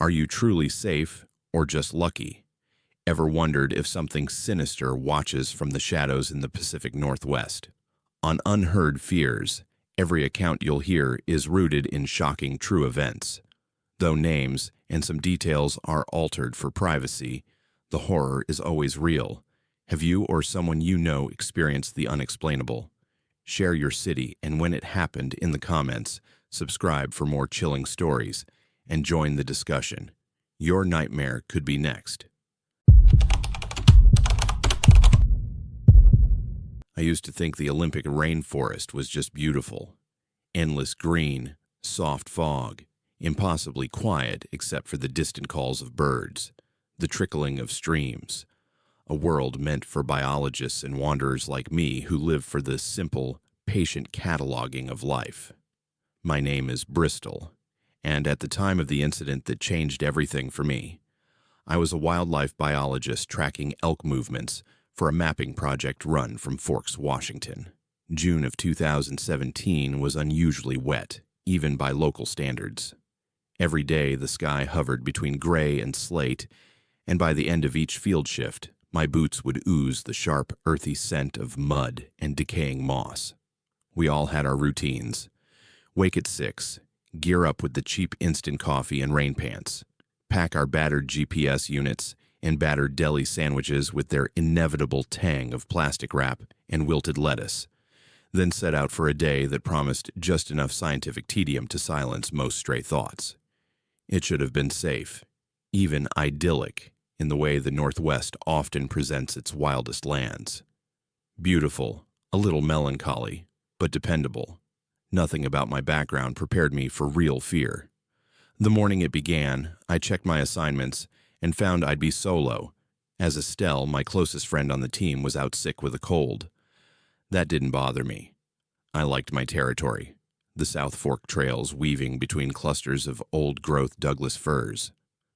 Are you truly safe or just lucky? Ever wondered if something sinister watches from the shadows in the Pacific Northwest? On Unheard Fears, every account you'll hear is rooted in shocking true events. Though names and some details are altered for privacy, the horror is always real. Have you or someone you know experienced the unexplainable? Share your city and when it happened in the comments, subscribe for more chilling stories, and join the discussion. Your nightmare could be next. I used to think the Olympic rainforest was just beautiful. Endless green, soft fog, impossibly quiet except for the distant calls of birds, the trickling of streams. A world meant for biologists and wanderers like me who live for the simple, patient cataloging of life. My name is Bristol, and at the time of the incident that changed everything for me, I was a wildlife biologist tracking elk movements for a mapping project run from Forks, Washington. June of 2017 was unusually wet, even by local standards. Every day the sky hovered between gray and slate, and by the end of each field shift, my boots would ooze the sharp, earthy scent of mud and decaying moss. We all had our routines. Wake at 6, gear up with the cheap instant coffee and rain pants, pack our battered GPS units and battered deli sandwiches with their inevitable tang of plastic wrap and wilted lettuce, then set out for a day that promised just enough scientific tedium to silence most stray thoughts. It should have been safe, even idyllic, in the way the Northwest often presents its wildest lands. Beautiful, a little melancholy, but dependable. Nothing about my background prepared me for real fear. The morning it began, I checked my assignments and found I'd be solo, as Estelle, my closest friend on the team, was out sick with a cold. That didn't bother me. I liked my territory, the South Fork trails weaving between clusters of old-growth Douglas firs.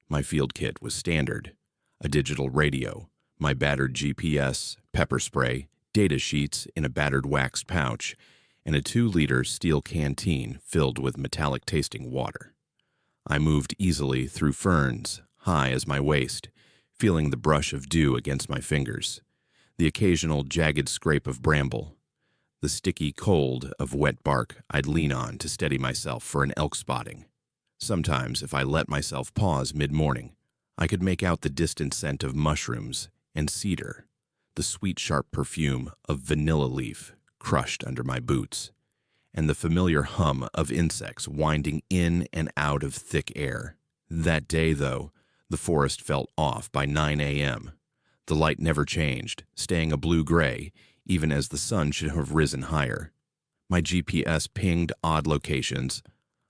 My field kit was standard: a digital radio, my battered GPS, pepper spray, data sheets in a battered waxed pouch, and a 2-liter steel canteen filled with metallic-tasting water. I moved easily through ferns, high as my waist, feeling the brush of dew against my fingers, the occasional jagged scrape of bramble, the sticky cold of wet bark I'd lean on to steady myself for an elk spotting. Sometimes, if I let myself pause mid-morning, I could make out the distant scent of mushrooms and cedar, the sweet sharp perfume of vanilla leaf crushed under my boots, and the familiar hum of insects winding in and out of thick air. That day, though, the forest felt off by 9 a.m. The light never changed, staying a blue-gray, even as the sun should have risen higher. My GPS pinged odd locations,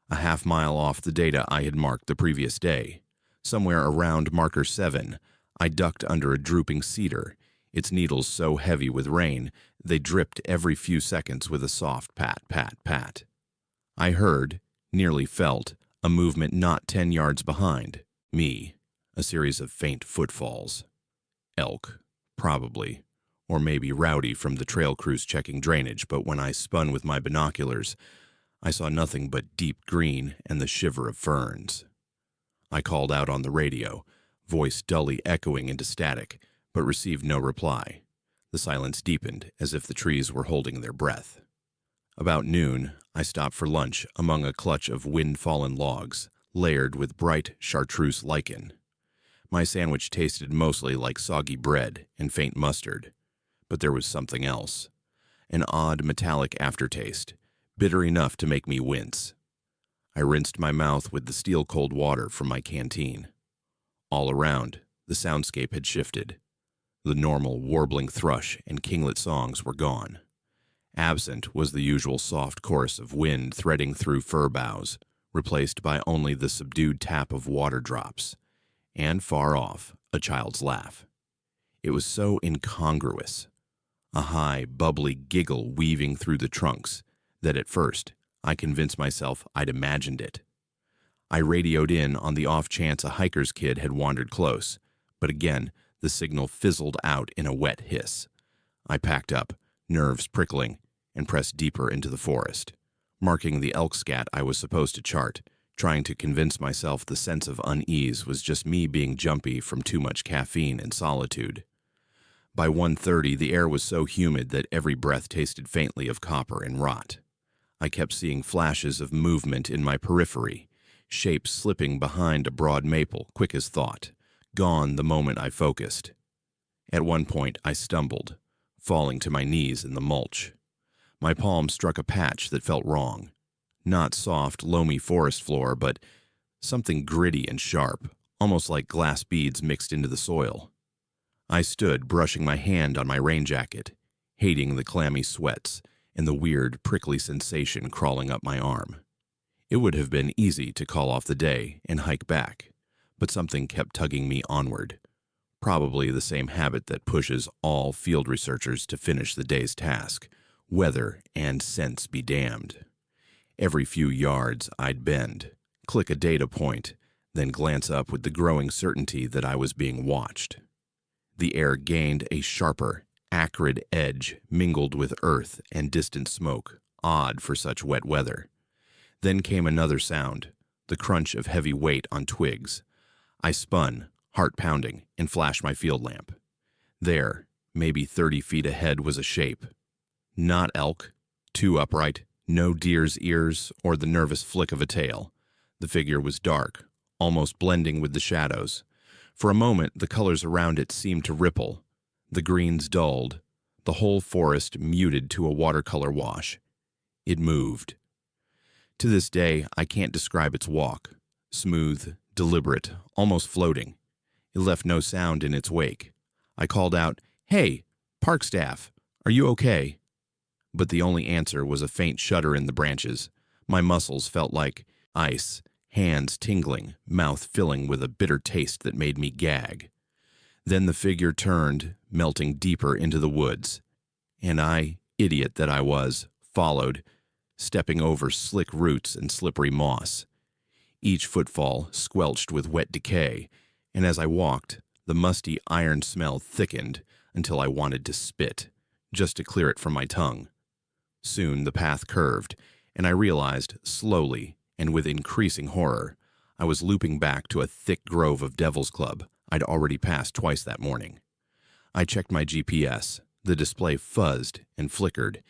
a half-mile off the data I had marked the previous day. Somewhere around marker 7, I ducked under a drooping cedar, its needles so heavy with rain they dripped every few seconds with a soft pat, pat, pat. I heard, nearly felt, a movement not 10 yards behind me, a series of faint footfalls. Elk, probably, or maybe Rowdy from the trail crews checking drainage, but when I spun with my binoculars, I saw nothing but deep green and the shiver of ferns. I called out on the radio, voice dully echoing into static, but received no reply. The silence deepened, as if the trees were holding their breath. About noon, I stopped for lunch among a clutch of wind-fallen logs, layered with bright chartreuse lichen. My sandwich tasted mostly like soggy bread and faint mustard, but there was something else, an odd metallic aftertaste, bitter enough to make me wince. I rinsed my mouth with the steel-cold water from my canteen. All around, the soundscape had shifted. The normal warbling thrush and kinglet songs were gone. Absent was the usual soft chorus of wind threading through fir boughs, replaced by only the subdued tap of water drops, and far off, a child's laugh. It was so incongruous, a high, bubbly giggle weaving through the trunks, that at first I convinced myself I'd imagined it. I radioed in on the off chance a hiker's kid had wandered close, but again, the signal fizzled out in a wet hiss. I packed up, nerves prickling, and pressed deeper into the forest, marking the elk scat I was supposed to chart, trying to convince myself the sense of unease was just me being jumpy from too much caffeine and solitude. By 1:30, the air was so humid that every breath tasted faintly of copper and rot. I kept seeing flashes of movement in my periphery, shapes slipping behind a broad maple, quick as thought, gone the moment I focused. At one point, I stumbled, falling to my knees in the mulch. My palm struck a patch that felt wrong. Not soft, loamy forest floor, but something gritty and sharp, almost like glass beads mixed into the soil. I stood, brushing my hand on my rain jacket, hating the clammy sweats and the weird, prickly sensation crawling up my arm. It would have been easy to call off the day and hike back, but something kept tugging me onward. Probably the same habit that pushes all field researchers to finish the day's task, weather and sense be damned. Every few yards, I'd bend, click a data point, then glance up with the growing certainty that I was being watched. The air gained a sharper, acrid edge mingled with earth and distant smoke, odd for such wet weather. Then came another sound, the crunch of heavy weight on twigs. I spun, heart pounding, and flashed my field lamp. There, maybe 30 feet ahead, was a shape. Not elk, too upright, no deer's ears or the nervous flick of a tail. The figure was dark, almost blending with the shadows. For a moment, the colors around it seemed to ripple. The greens dulled, the whole forest muted to a watercolor wash. It moved. To this day, I can't describe its walk. Smooth, deliberate, almost floating. It left no sound in its wake. I called out, "Hey, park staff, are you okay?" But the only answer was a faint shudder in the branches. My muscles felt like ice, hands tingling, mouth filling with a bitter taste that made me gag. Then the figure turned, melting deeper into the woods. And I, idiot that I was, followed, stepping over slick roots and slippery moss. Each footfall squelched with wet decay, and as I walked, the musty iron smell thickened until I wanted to spit, just to clear it from my tongue. Soon the path curved, and I realized, slowly and with increasing horror, I was looping back to a thick grove of Devil's Club I'd already passed twice that morning. I checked my GPS. The display fuzzed and flickered,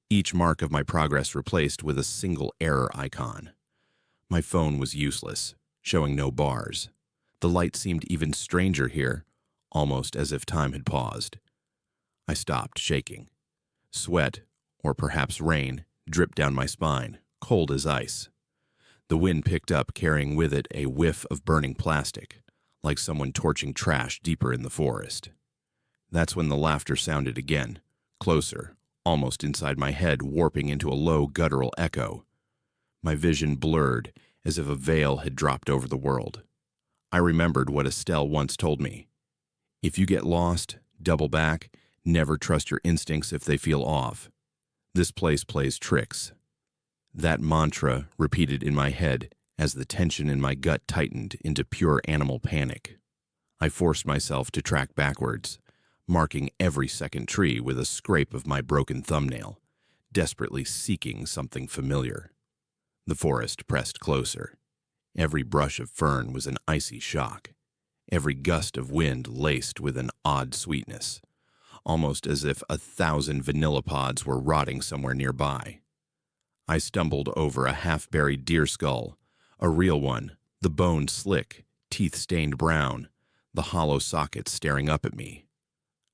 each mark of my progress replaced with a single error icon. My phone was useless, showing no bars. The light seemed even stranger here, almost as if time had paused. I stopped, shaking. Sweat, or perhaps rain, dripped down my spine, cold as ice. The wind picked up, carrying with it a whiff of burning plastic, like someone torching trash deeper in the forest. That's when the laughter sounded again, closer, almost inside my head, warping into a low, guttural echo. My vision blurred, as if a veil had dropped over the world. I remembered what Estelle once told me. If you get lost, double back, never trust your instincts if they feel off. This place plays tricks. That mantra repeated in my head as the tension in my gut tightened into pure animal panic. I forced myself to track backwards, marking every second tree with a scrape of my broken thumbnail, desperately seeking something familiar. The forest pressed closer. Every brush of fern was an icy shock, every gust of wind laced with an odd sweetness, almost as if 1,000 vanilla pods were rotting somewhere nearby. I stumbled over a half-buried deer skull, a real one, the bone slick, teeth stained brown, the hollow sockets staring up at me.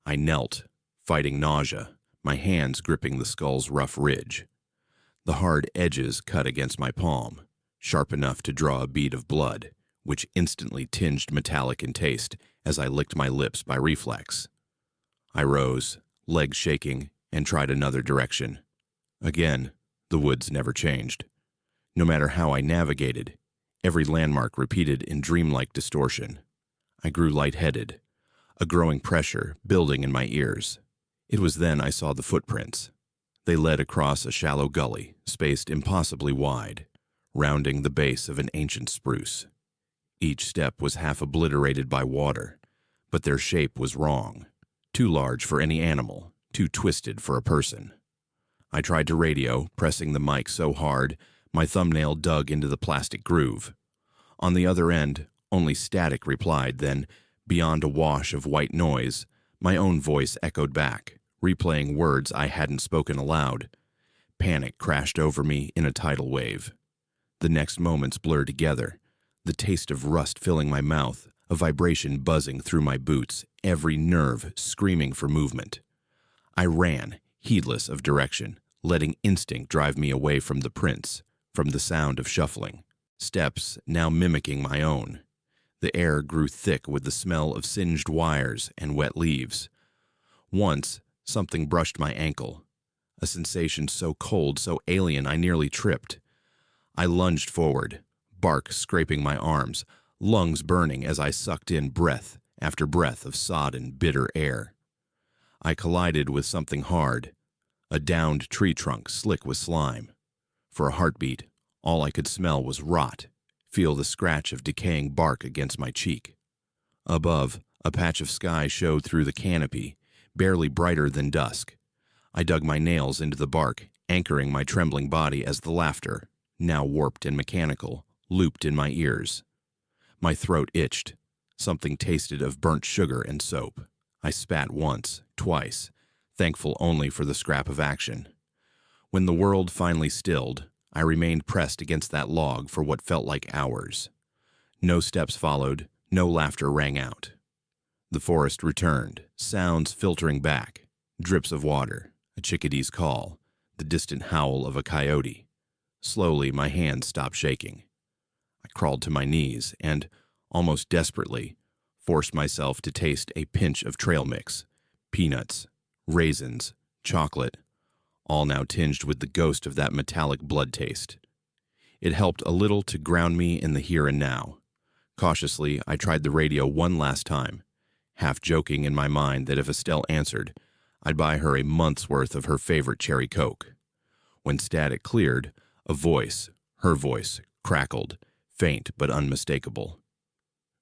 I knelt, fighting nausea, my hands gripping the skull's rough ridge. The hard edges cut against my palm, sharp enough to draw a bead of blood, which instantly tinged metallic in taste as I licked my lips by reflex. I rose, legs shaking, and tried another direction. Again, the woods never changed. No matter how I navigated, every landmark repeated in dreamlike distortion. I grew lightheaded, a growing pressure building in my ears. It was then I saw the footprints. They led across a shallow gully, spaced impossibly wide, rounding the base of an ancient spruce. Each step was half obliterated by water, but their shape was wrong. Too large for any animal, too twisted for a person. I tried to radio, pressing the mic so hard, My thumbnail dug into the plastic groove. On the other end, only static replied, then, beyond a wash of white noise, my own voice echoed back, replaying words I hadn't spoken aloud. Panic crashed over me in a tidal wave. The next moments blurred together, the taste of rust filling my mouth, a vibration buzzing through my boots, every nerve screaming for movement. I ran, heedless of direction, letting instinct drive me away from the prints, from the sound of shuffling, steps now mimicking my own. The air grew thick with the smell of singed wires and wet leaves. Once, something brushed my ankle, a sensation so cold, so alien I nearly tripped. I lunged forward, bark scraping my arms, lungs burning as I sucked in breath after breath of sodden, bitter air. I collided with something hard, a downed tree trunk slick with slime. For a heartbeat, all I could smell was rot, feel the scratch of decaying bark against my cheek. Above, a patch of sky showed through the canopy, barely brighter than dusk. I dug my nails into the bark, anchoring my trembling body as the laughter, now warped and mechanical, looped in my ears. My throat itched. Something tasted of burnt sugar and soap. I spat once, twice, thankful only for the scrap of action. When the world finally stilled, I remained pressed against that log for what felt like hours. No steps followed, no laughter rang out. The forest returned, sounds filtering back, drips of water, a chickadee's call, the distant howl of a coyote. Slowly, my hands stopped shaking. I crawled to my knees and, almost desperately, forced myself to taste a pinch of trail mix, peanuts, raisins, chocolate, all now tinged with the ghost of that metallic blood taste. It helped a little to ground me in the here and now. Cautiously, I tried the radio one last time, half joking in my mind that if Estelle answered, I'd buy her a month's worth of her favorite cherry Coke. When static cleared, a voice, her voice, crackled, faint but unmistakable.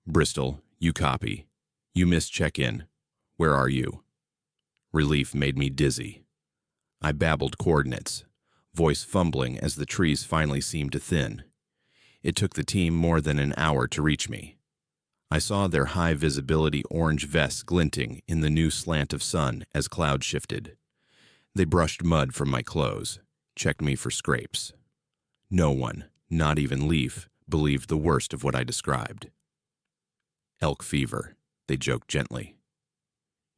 "Bristol, you copy. You missed check-in. Where are you?" Relief made me dizzy. I babbled coordinates, voice fumbling as the trees finally seemed to thin. It took the team more than an hour to reach me. I saw their high-visibility orange vests glinting in the new slant of sun as clouds shifted. They brushed mud from my clothes, checked me for scrapes. No one, not even Leaf, believed the worst of what I described. "Elk fever," they joked gently.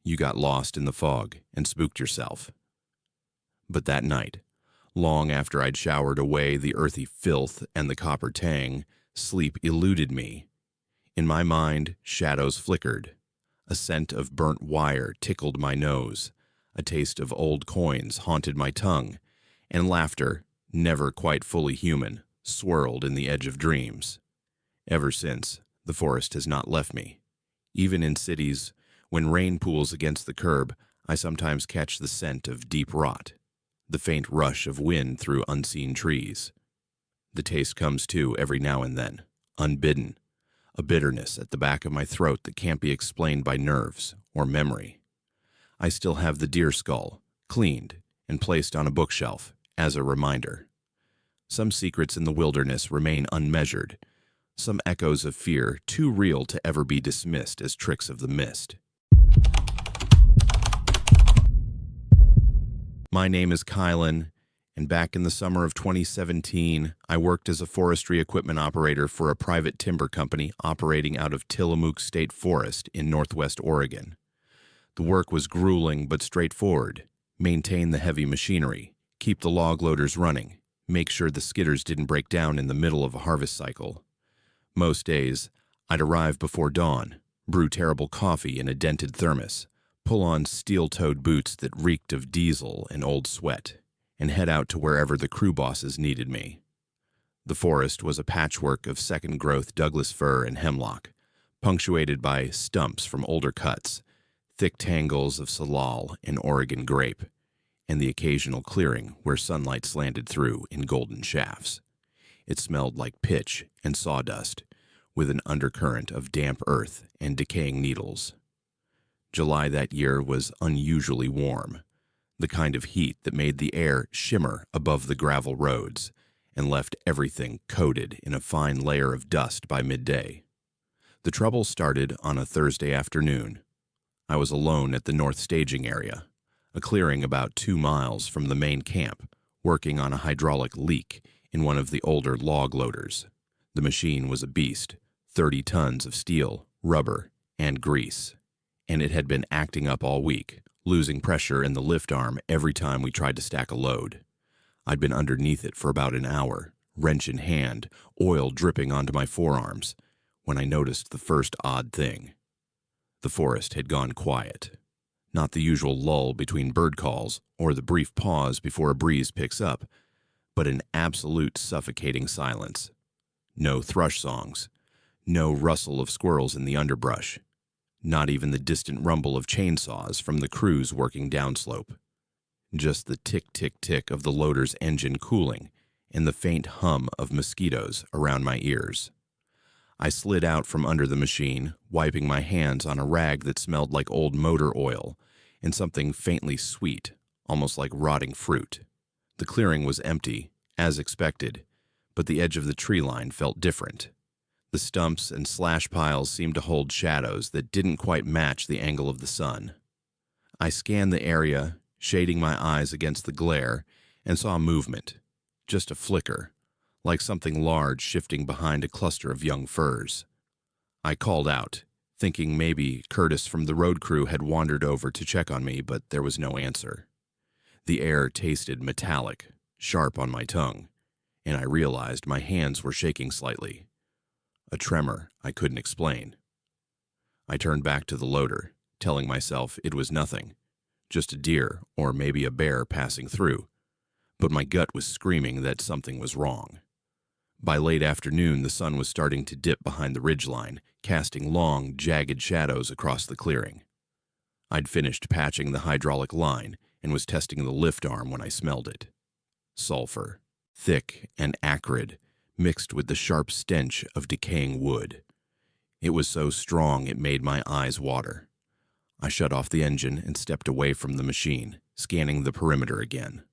"You got lost in the fog and spooked yourself." But that night, long after I'd showered away the earthy filth and the copper tang, sleep eluded me. In my mind, shadows flickered. A scent of burnt wire tickled my nose. A taste of old coins haunted my tongue, and laughter, never quite fully human, swirled in the edge of dreams. Ever since, the forest has not left me. Even in cities, when rain pools against the curb, I sometimes catch the scent of deep rot, the faint rush of wind through unseen trees. The taste comes too every now and then, unbidden, a bitterness at the back of my throat that can't be explained by nerves or memory. I still have the deer skull, cleaned and placed on a bookshelf, as a reminder. Some secrets in the wilderness remain unmeasured, some echoes of fear too real to ever be dismissed as tricks of the mist. My name is Kylan, and back in the summer of 2017, I worked as a forestry equipment operator for a private timber company operating out of Tillamook State Forest in northwest Oregon. The work was grueling but straightforward. Maintain the heavy machinery, keep the log loaders running, make sure the skidders didn't break down in the middle of a harvest cycle. Most days, I'd arrive before dawn, brew terrible coffee in a dented thermos, pull on steel-toed boots that reeked of diesel and old sweat, and head out to wherever the crew bosses needed me. The forest was a patchwork of second-growth Douglas fir and hemlock, punctuated by stumps from older cuts, thick tangles of salal and Oregon grape, and the occasional clearing where sunlight slanted through in golden shafts. It smelled like pitch and sawdust, with an undercurrent of damp earth and decaying needles. July that year was unusually warm, the kind of heat that made the air shimmer above the gravel roads, and left everything coated in a fine layer of dust by midday. The trouble started on a Thursday afternoon. I was alone at the north staging area, a clearing about 2 miles from the main camp, working on a hydraulic leak in one of the older log loaders. The machine was a beast, 30 tons of steel, rubber, and grease, and it had been acting up all week, losing pressure in the lift arm every time we tried to stack a load. I'd been underneath it for about an hour, wrench in hand, oil dripping onto my forearms, when I noticed the first odd thing. The forest had gone quiet. Not the usual lull between bird calls or the brief pause before a breeze picks up, but an absolute suffocating silence. No thrush songs, no rustle of squirrels in the underbrush, not even the distant rumble of chainsaws from the crews working downslope. Just the tick-tick-tick of the loader's engine cooling and the faint hum of mosquitoes around my ears. I slid out from under the machine, wiping my hands on a rag that smelled like old motor oil and something faintly sweet, almost like rotting fruit. The clearing was empty, as expected, but the edge of the tree line felt different. The stumps and slash piles seemed to hold shadows that didn't quite match the angle of the sun. I scanned the area, shading my eyes against the glare, and saw movement, just a flicker, like something large shifting behind a cluster of young firs. I called out, thinking maybe Curtis from the road crew had wandered over to check on me, but there was no answer. The air tasted metallic, sharp on my tongue, and I realized my hands were shaking slightly. A tremor I couldn't explain. I turned back to the loader, telling myself it was nothing, just a deer or maybe a bear passing through, but my gut was screaming that something was wrong. By late afternoon, the sun was starting to dip behind the ridgeline, casting long, jagged shadows across the clearing. I'd finished patching the hydraulic line and was testing the lift arm when I smelled it. Sulfur, thick and acrid, mixed with the sharp stench of decaying wood. It was so strong it made my eyes water. I shut off the engine and stepped away from the machine, scanning the perimeter again.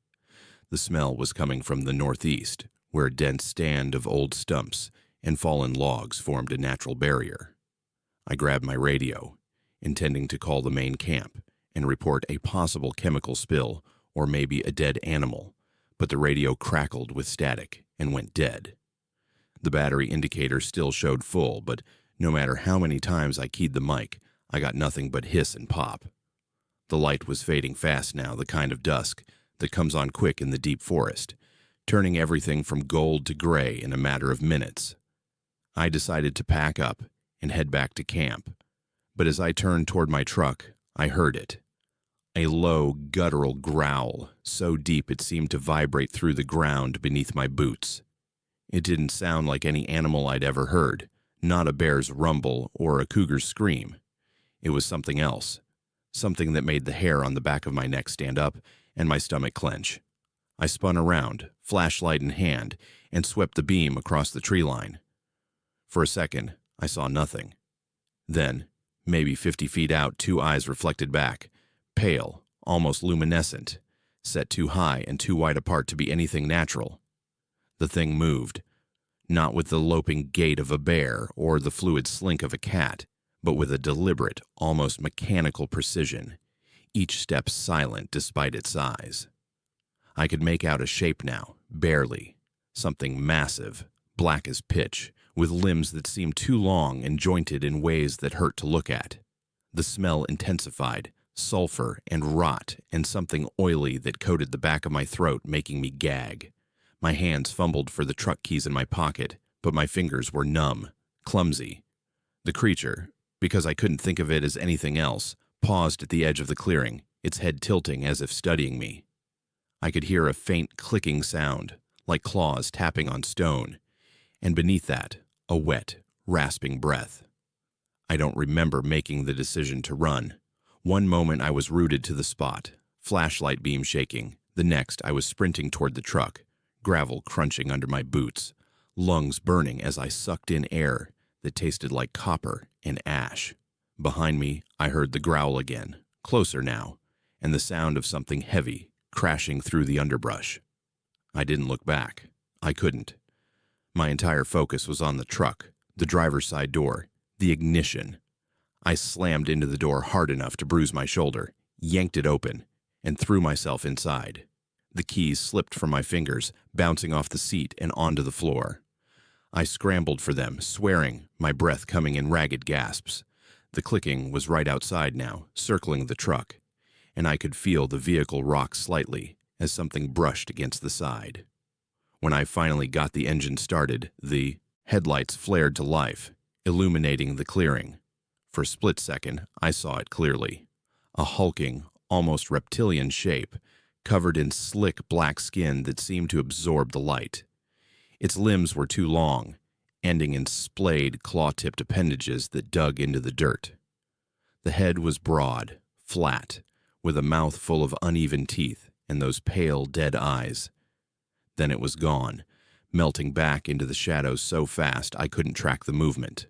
The smell was coming from the northeast, where a dense stand of old stumps and fallen logs formed a natural barrier. I grabbed my radio, intending to call the main camp and report a possible chemical spill or maybe a dead animal, but the radio crackled with static and went dead. The battery indicator still showed full, but no matter how many times I keyed the mic, I got nothing but hiss and pop. The light was fading fast now, the kind of dusk that comes on quick in the deep forest, turning everything from gold to gray in a matter of minutes. I decided to pack up and head back to camp, but as I turned toward my truck, I heard it. A low, guttural growl, so deep it seemed to vibrate through the ground beneath my boots. It didn't sound like any animal I'd ever heard, not a bear's rumble or a cougar's scream. It was something else, something that made the hair on the back of my neck stand up and my stomach clench. I spun around, flashlight in hand, and swept the beam across the tree line. For a second, I saw nothing. Then, maybe 50 feet out, 2 eyes reflected back, pale, almost luminescent, set too high and too wide apart to be anything natural. The thing moved, not with the loping gait of a bear or the fluid slink of a cat, but with a deliberate, almost mechanical precision, each step silent despite its size. I could make out a shape now, barely, something massive, black as pitch, with limbs that seemed too long and jointed in ways that hurt to look at. The smell intensified, sulfur and rot and something oily that coated the back of my throat, making me gag. My hands fumbled for the truck keys in my pocket, but my fingers were numb, clumsy. The creature, because I couldn't think of it as anything else, paused at the edge of the clearing, its head tilting as if studying me. I could hear a faint clicking sound, like claws tapping on stone, and beneath that, a wet, rasping breath. I don't remember making the decision to run. One moment I was rooted to the spot, flashlight beam shaking. The next I was sprinting toward the truck, gravel crunching under my boots, lungs burning as I sucked in air that tasted like copper and ash. Behind me, I heard the growl again, closer now, and the sound of something heavy crashing through the underbrush. I didn't look back. I couldn't. My entire focus was on the truck, the driver's side door, the ignition. I slammed into the door hard enough to bruise my shoulder, yanked it open, and threw myself inside. The keys slipped from my fingers, bouncing off the seat and onto the floor. I scrambled for them, swearing, my breath coming in ragged gasps. The clicking was right outside now, circling the truck, and I could feel the vehicle rock slightly as something brushed against the side. When I finally got the engine started, the headlights flared to life, illuminating the clearing. For a split second, I saw it clearly. A hulking, almost reptilian shape, covered in slick black skin that seemed to absorb the light. Its limbs were too long, ending in splayed, claw-tipped appendages that dug into the dirt. The head was broad, flat, with a mouth full of uneven teeth and those pale, dead eyes. Then it was gone, melting back into the shadows so fast I couldn't track the movement.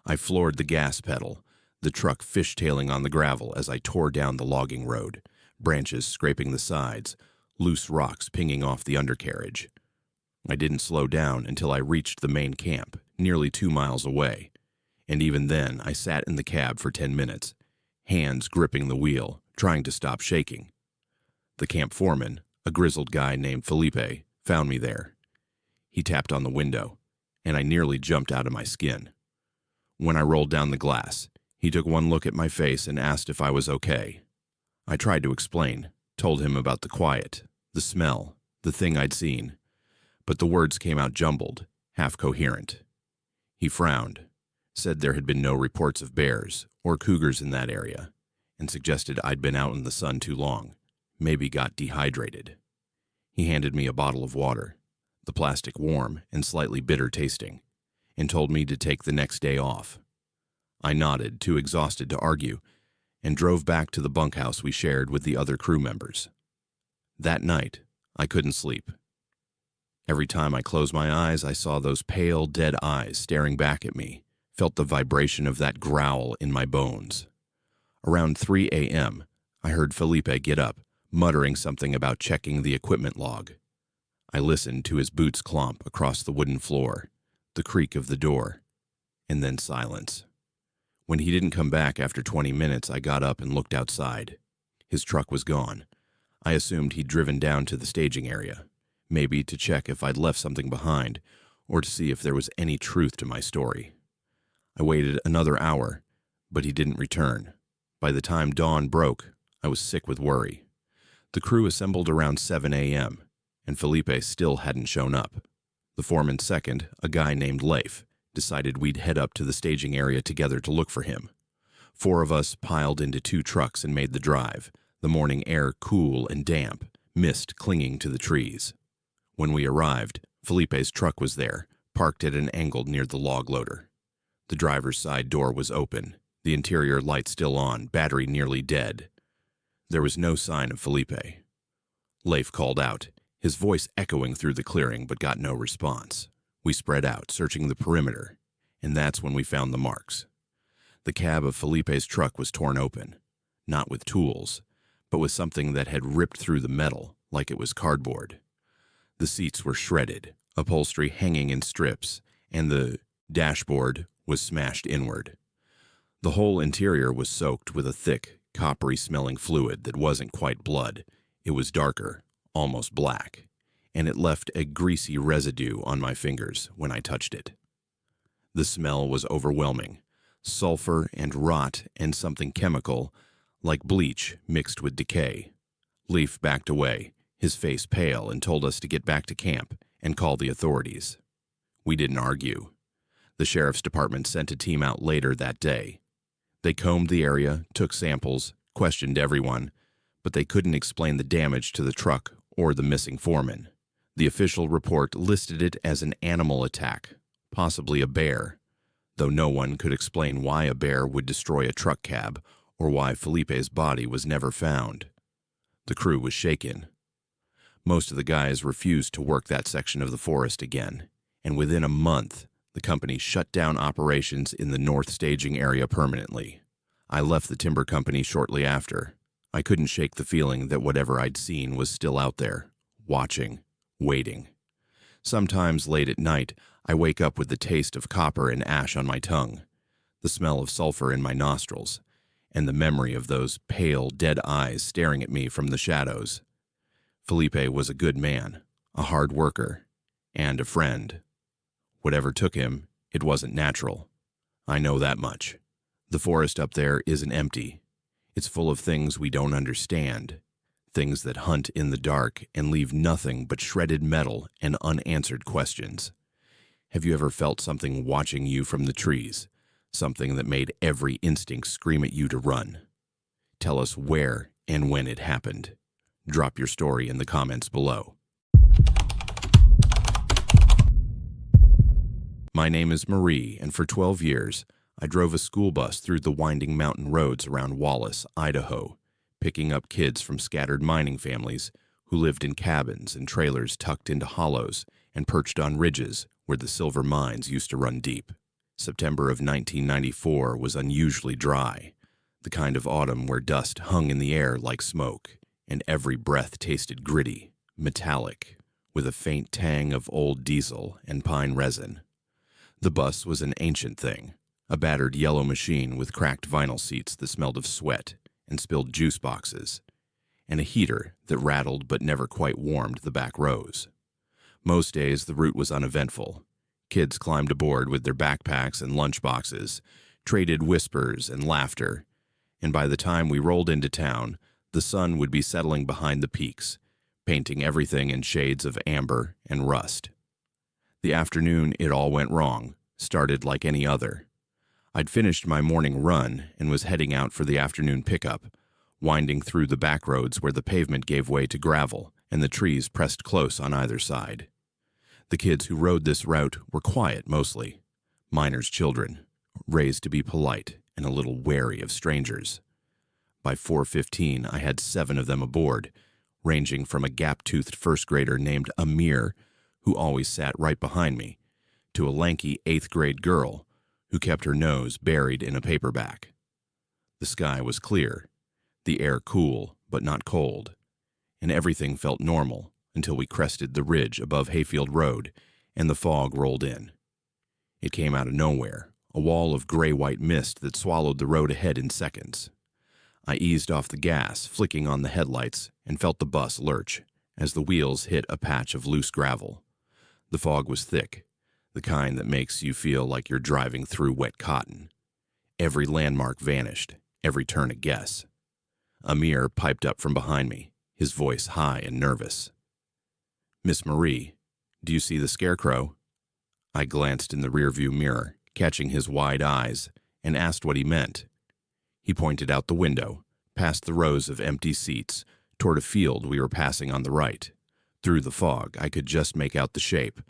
I floored the gas pedal, the truck fishtailing on the gravel as I tore down the logging road, branches scraping the sides, loose rocks pinging off the undercarriage. I didn't slow down until I reached the main camp, nearly 2 miles away, and even then I sat in the cab for 10 minutes, hands gripping the wheel, trying to stop shaking. The camp foreman, a grizzled guy named Felipe, found me there. He tapped on the window, and I nearly jumped out of my skin. When I rolled down the glass, he took one look at my face and asked if I was okay. I tried to explain, told him about the quiet, the smell, the thing I'd seen, but the words came out jumbled, half coherent. He frowned, said there had been no reports of bears or cougars in that area, and suggested I'd been out in the sun too long, maybe got dehydrated. He handed me a bottle of water, the plastic warm and slightly bitter tasting, and told me to take the next day off. I nodded, too exhausted to argue, and drove back to the bunkhouse we shared with the other crew members. That night, I couldn't sleep. Every time I closed my eyes, I saw those pale, dead eyes staring back at me, felt the vibration of that growl in my bones. Around 3 a.m., I heard Felipe get up, muttering something about checking the equipment log. I listened to his boots clomp across the wooden floor, the creak of the door, and then silence. When he didn't come back after 20 minutes, I got up and looked outside. His truck was gone. I assumed he'd driven down to the staging area, maybe to check if I'd left something behind, or to see if there was any truth to my story. I waited another hour, but he didn't return. By the time dawn broke, I was sick with worry. The crew assembled around 7 a.m., and Felipe still hadn't shown up. The foreman's second, a guy named Leif, decided we'd head up to the staging area together to look for him. 4 of us piled into 2 trucks and made the drive, the morning air cool and damp, mist clinging to the trees. When we arrived, Felipe's truck was there, parked at an angle near the log loader. The driver's side door was open, the interior light still on, battery nearly dead. There was no sign of Felipe. Leif called out, his voice echoing through the clearing, but got no response. We spread out, searching the perimeter, and that's when we found the marks. The cab of Felipe's truck was torn open, not with tools, but with something that had ripped through the metal like it was cardboard. The seats were shredded, upholstery hanging in strips, and the dashboard was smashed inward. The whole interior was soaked with a thick, coppery-smelling fluid that wasn't quite blood. It was darker, almost black, and it left a greasy residue on my fingers when I touched it. The smell was overwhelming, sulfur and rot and something chemical, like bleach mixed with decay. Leif backed away, his face pale, and told us to get back to camp and call the authorities. We didn't argue. The sheriff's department sent a team out later that day. They combed the area, took samples, questioned everyone, but they couldn't explain the damage to the truck or the missing foreman. The official report listed it as an animal attack, possibly a bear, though no one could explain why a bear would destroy a truck cab or why Felipe's body was never found. The crew was shaken. Most of the guys refused to work that section of the forest again, and within a month, the company shut down operations in the north staging area permanently. I left the timber company shortly after. I couldn't shake the feeling that whatever I'd seen was still out there, watching, waiting. Sometimes late at night, I wake up with the taste of copper and ash on my tongue, the smell of sulfur in my nostrils, and the memory of those pale, dead eyes staring at me from the shadows. Felipe was a good man, a hard worker, and a friend. Whatever took him, it wasn't natural. I know that much. The forest up there isn't empty. It's full of things we don't understand, things that hunt in the dark and leave nothing but shredded metal and unanswered questions. Have you ever felt something watching you from the trees, something that made every instinct scream at you to run? Tell us where and when it happened. Drop your story in the comments below. My name is Marie, and for 12 years, I drove a school bus through the winding mountain roads around Wallace, Idaho, picking up kids from scattered mining families who lived in cabins and trailers tucked into hollows and perched on ridges where the silver mines used to run deep. September of 1994 was unusually dry, the kind of autumn where dust hung in the air like smoke, and every breath tasted gritty, metallic, with a faint tang of old diesel and pine resin. The bus was an ancient thing, a battered yellow machine with cracked vinyl seats that smelled of sweat and spilled juice boxes, and a heater that rattled but never quite warmed the back rows. Most days the route was uneventful. Kids climbed aboard with their backpacks and lunch boxes, traded whispers and laughter, and by the time we rolled into town, the sun would be settling behind the peaks, painting everything in shades of amber and rust. The afternoon it all went wrong, started like any other. I'd finished my morning run and was heading out for the afternoon pickup, winding through the back roads where the pavement gave way to gravel and the trees pressed close on either side. The kids who rode this route were quiet mostly, miners' children, raised to be polite and a little wary of strangers. By 4:15, I had 7 of them aboard, ranging from a gap-toothed first grader named Amir, who always sat right behind me, to a lanky 8th grade girl who kept her nose buried in a paperback. The sky was clear, the air cool but not cold, and everything felt normal until we crested the ridge above Hayfield Road and the fog rolled in. It came out of nowhere, a wall of gray-white mist that swallowed the road ahead in seconds. I eased off the gas, flicking on the headlights, and felt the bus lurch as the wheels hit a patch of loose gravel. The fog was thick, the kind that makes you feel like you're driving through wet cotton. Every landmark vanished, every turn a guess. Amir piped up from behind me, his voice high and nervous. "Miss Marie, do you see the scarecrow?" I glanced in the rearview mirror, catching his wide eyes, and asked what he meant. He pointed out the window, past the rows of empty seats, toward a field we were passing on the right. Through the fog, I could just make out the shape,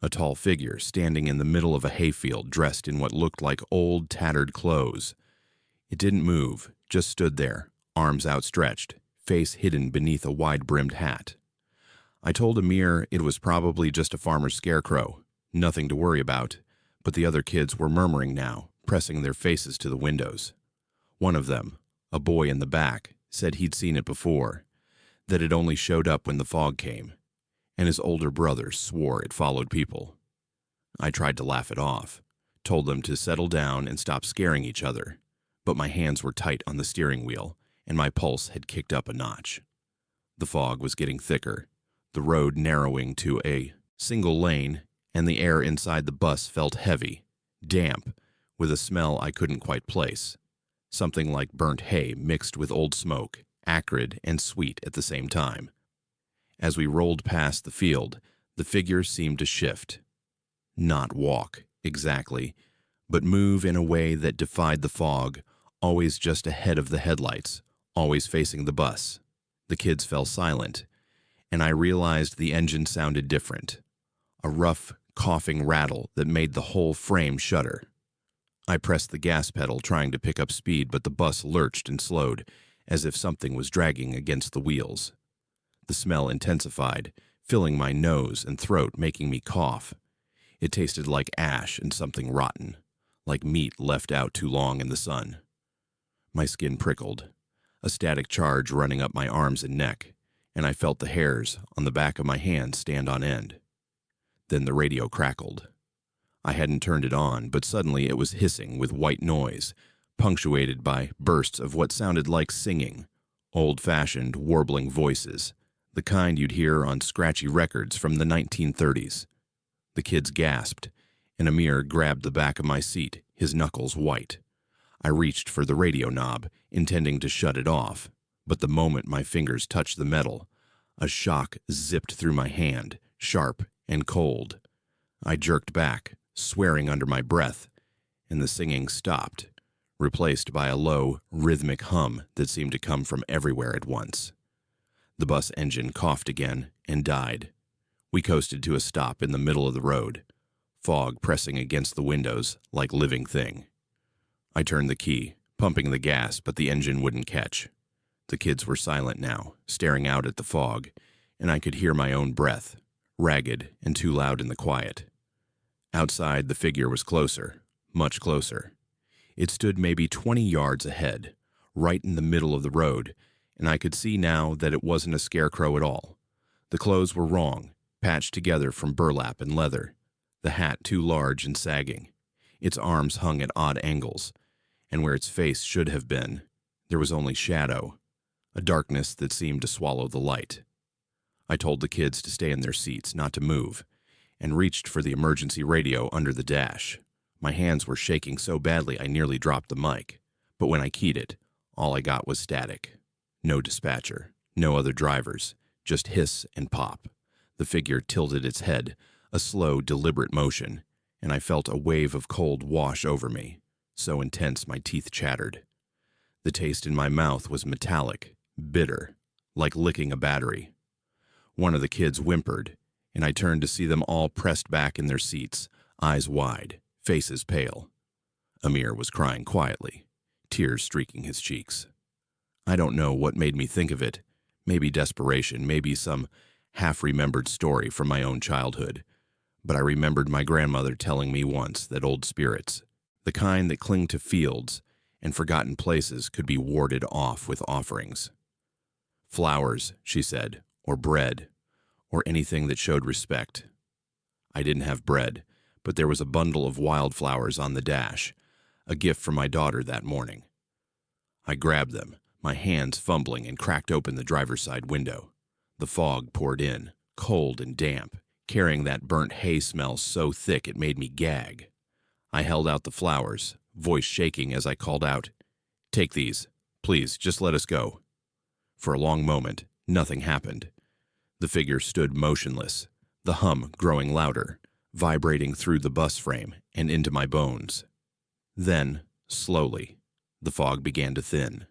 a tall figure standing in the middle of a hayfield dressed in what looked like old, tattered clothes. It didn't move, just stood there, arms outstretched, face hidden beneath a wide-brimmed hat. I told Amir it was probably just a farmer's scarecrow, nothing to worry about, but the other kids were murmuring now, pressing their faces to the windows. One of them, a boy in the back, said he'd seen it before, that it only showed up when the fog came, and his older brother swore it followed people. I tried to laugh it off, told them to settle down and stop scaring each other, but my hands were tight on the steering wheel, and my pulse had kicked up a notch. The fog was getting thicker, the road narrowing to a single lane, and the air inside the bus felt heavy, damp, with a smell I couldn't quite place. Something like burnt hay mixed with old smoke, acrid and sweet at the same time. As we rolled past the field, the figure seemed to shift. Not walk, exactly, but move in a way that defied the fog, always just ahead of the headlights, always facing the bus. The kids fell silent, and I realized the engine sounded different. A rough, coughing rattle that made the whole frame shudder. I pressed the gas pedal, trying to pick up speed, but the bus lurched and slowed, as if something was dragging against the wheels. The smell intensified, filling my nose and throat, making me cough. It tasted like ash and something rotten, like meat left out too long in the sun. My skin prickled, a static charge running up my arms and neck, and I felt the hairs on the back of my hands stand on end. Then the radio crackled. I hadn't turned it on, but suddenly it was hissing with white noise, punctuated by bursts of what sounded like singing, old-fashioned, warbling voices, the kind you'd hear on scratchy records from the 1930s. The kids gasped, and Amir grabbed the back of my seat, his knuckles white. I reached for the radio knob, intending to shut it off, but the moment my fingers touched the metal, a shock zipped through my hand, sharp and cold. I jerked back, swearing under my breath, and the singing stopped, replaced by a low, rhythmic hum that seemed to come from everywhere at once. The bus engine coughed again and died. We coasted to a stop in the middle of the road, fog pressing against the windows like living thing. I turned the key, pumping the gas, but the engine wouldn't catch. The kids were silent now, staring out at the fog, and I could hear my own breath, ragged and too loud in the quiet. Outside, the figure was closer, much closer. It stood maybe 20 yards ahead, right in the middle of the road, and I could see now that it wasn't a scarecrow at all. The clothes were wrong, patched together from burlap and leather, the hat too large and sagging. Its arms hung at odd angles, and where its face should have been, there was only shadow, a darkness that seemed to swallow the light. I told the kids to stay in their seats, not to move, and reached for the emergency radio under the dash. My hands were shaking so badly I nearly dropped the mic, but when I keyed it, all I got was static. No dispatcher, no other drivers, just hiss and pop. The figure tilted its head, a slow, deliberate motion, and I felt a wave of cold wash over me, so intense my teeth chattered. The taste in my mouth was metallic, bitter, like licking a battery. One of the kids whimpered, and I turned to see them all pressed back in their seats, eyes wide, faces pale. Amir was crying quietly, tears streaking his cheeks. I don't know what made me think of it, maybe desperation, maybe some half-remembered story from my own childhood, but I remembered my grandmother telling me once that old spirits, the kind that cling to fields and forgotten places, could be warded off with offerings. Flowers, she said, or bread, or anything that showed respect. I didn't have bread, but there was a bundle of wildflowers on the dash, a gift from my daughter that morning. I grabbed them, my hands fumbling, and cracked open the driver's side window. The fog poured in, cold and damp, carrying that burnt hay smell so thick it made me gag. I held out the flowers, voice shaking as I called out, "Take these. Please, just let us go." For a long moment, nothing happened. The figure stood motionless, the hum growing louder, vibrating through the bus frame and into my bones. Then, slowly, the fog began to thin.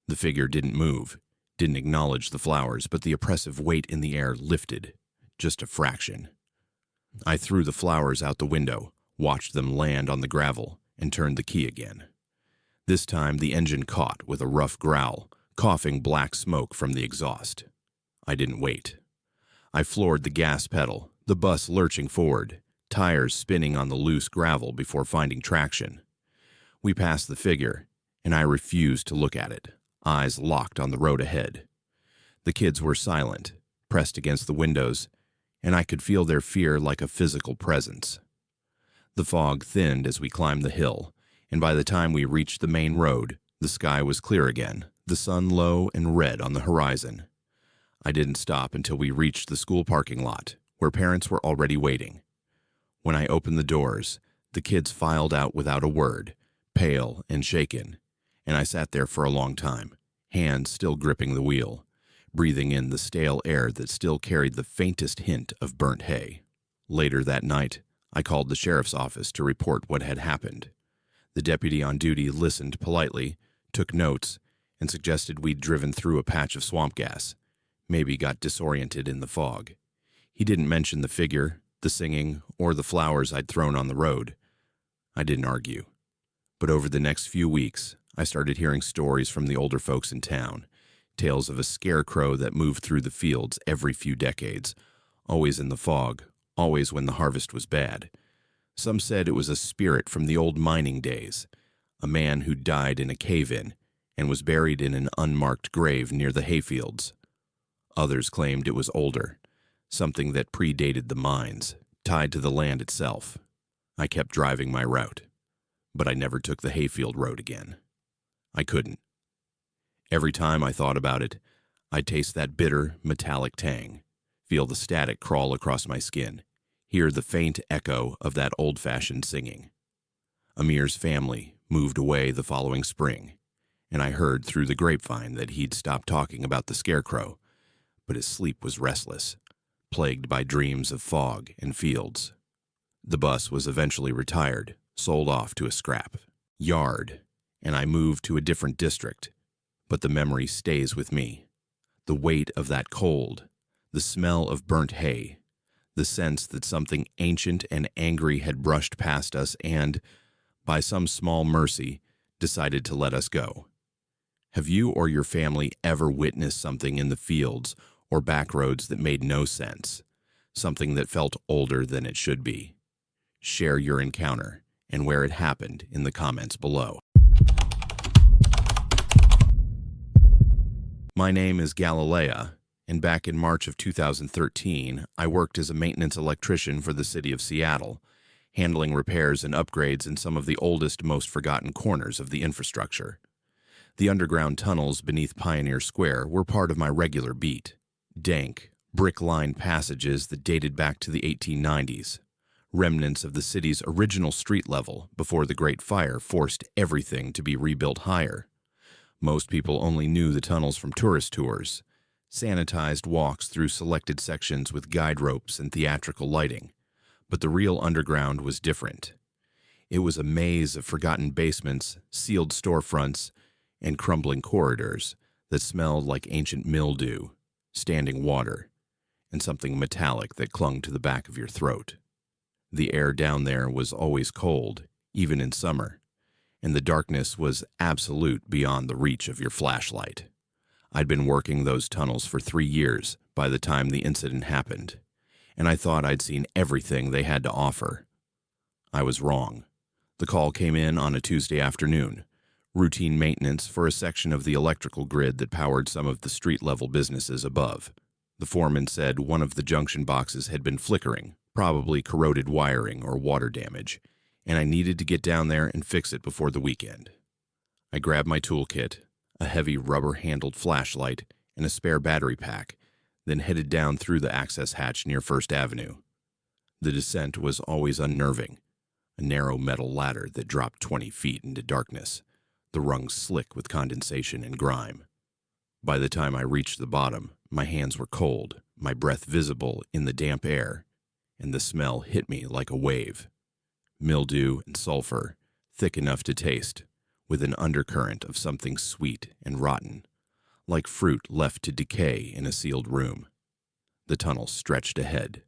The figure didn't move, didn't acknowledge the flowers, but the oppressive weight in the air lifted, just a fraction. I threw the flowers out the window, watched them land on the gravel, and turned the key again. This time the engine caught with a rough growl, coughing black smoke from the exhaust. I didn't wait. I floored the gas pedal, the bus lurching forward, tires spinning on the loose gravel before finding traction. We passed the figure, and I refused to look at it, eyes locked on the road ahead. The kids were silent, pressed against the windows, and I could feel their fear like a physical presence. The fog thinned as we climbed the hill, and by the time we reached the main road, the sky was clear again, the sun low and red on the horizon. I didn't stop until we reached the school parking lot, where parents were already waiting. When I opened the doors, the kids filed out without a word, pale and shaken, and I sat there for a long time, hands still gripping the wheel, breathing in the stale air that still carried the faintest hint of burnt hay. Later that night, I called the sheriff's office to report what had happened. The deputy on duty listened politely, took notes, and suggested we'd driven through a patch of swamp gas, maybe got disoriented in the fog. He didn't mention the figure, the singing, or the flowers I'd thrown on the road. I didn't argue. But over the next few weeks, I started hearing stories from the older folks in town, tales of a scarecrow that moved through the fields every few decades, always in the fog, always when the harvest was bad. Some said it was a spirit from the old mining days, a man who died in a cave-in and was buried in an unmarked grave near the hayfields. Others claimed it was older, something that predated the mines, tied to the land itself. I kept driving my route, but I never took the hayfield road again. I couldn't. Every time I thought about it, I'd taste that bitter, metallic tang, feel the static crawl across my skin, hear the faint echo of that old-fashioned singing. Amir's family moved away the following spring, and I heard through the grapevine that he'd stopped talking about the scarecrow, but his sleep was restless, plagued by dreams of fog and fields. The bus was eventually retired, sold off to a scrap yard, and I moved to a different district, but the memory stays with me. The weight of that cold, the smell of burnt hay, the sense that something ancient and angry had brushed past us and, by some small mercy, decided to let us go. Have you or your family ever witnessed something in the fields or back roads that made no sense, something that felt older than it should be? Share your encounter and where it happened in the comments below. My name is Galilea, and back in March of 2013, I worked as a maintenance electrician for the city of Seattle, handling repairs and upgrades in some of the oldest, most forgotten corners of the infrastructure. The underground tunnels beneath Pioneer Square were part of my regular beat. Dank, brick-lined passages that dated back to the 1890s, remnants of the city's original street level before the Great Fire forced everything to be rebuilt higher. Most people only knew the tunnels from tourist tours, sanitized walks through selected sections with guide ropes and theatrical lighting. But the real underground was different. It was a maze of forgotten basements, sealed storefronts, and crumbling corridors that smelled like ancient mildew, standing water, and something metallic that clung to the back of your throat. The air down there was always cold, even in summer, and the darkness was absolute beyond the reach of your flashlight. I'd been working those tunnels for 3 years by the time the incident happened, and I thought I'd seen everything they had to offer. I was wrong. The call came in on a Tuesday afternoon, routine maintenance for a section of the electrical grid that powered some of the street-level businesses above. The foreman said one of the junction boxes had been flickering, probably corroded wiring or water damage, and I needed to get down there and fix it before the weekend. I grabbed my toolkit, a heavy rubber-handled flashlight, and a spare battery pack, then headed down through the access hatch near First Avenue. The descent was always unnerving, a narrow metal ladder that dropped 20 feet into darkness, the rungs slick with condensation and grime. By the time I reached the bottom, my hands were cold, my breath visible in the damp air, and the smell hit me like a wave. Mildew and sulfur, thick enough to taste, with an undercurrent of something sweet and rotten, like fruit left to decay in a sealed room. The tunnel stretched ahead,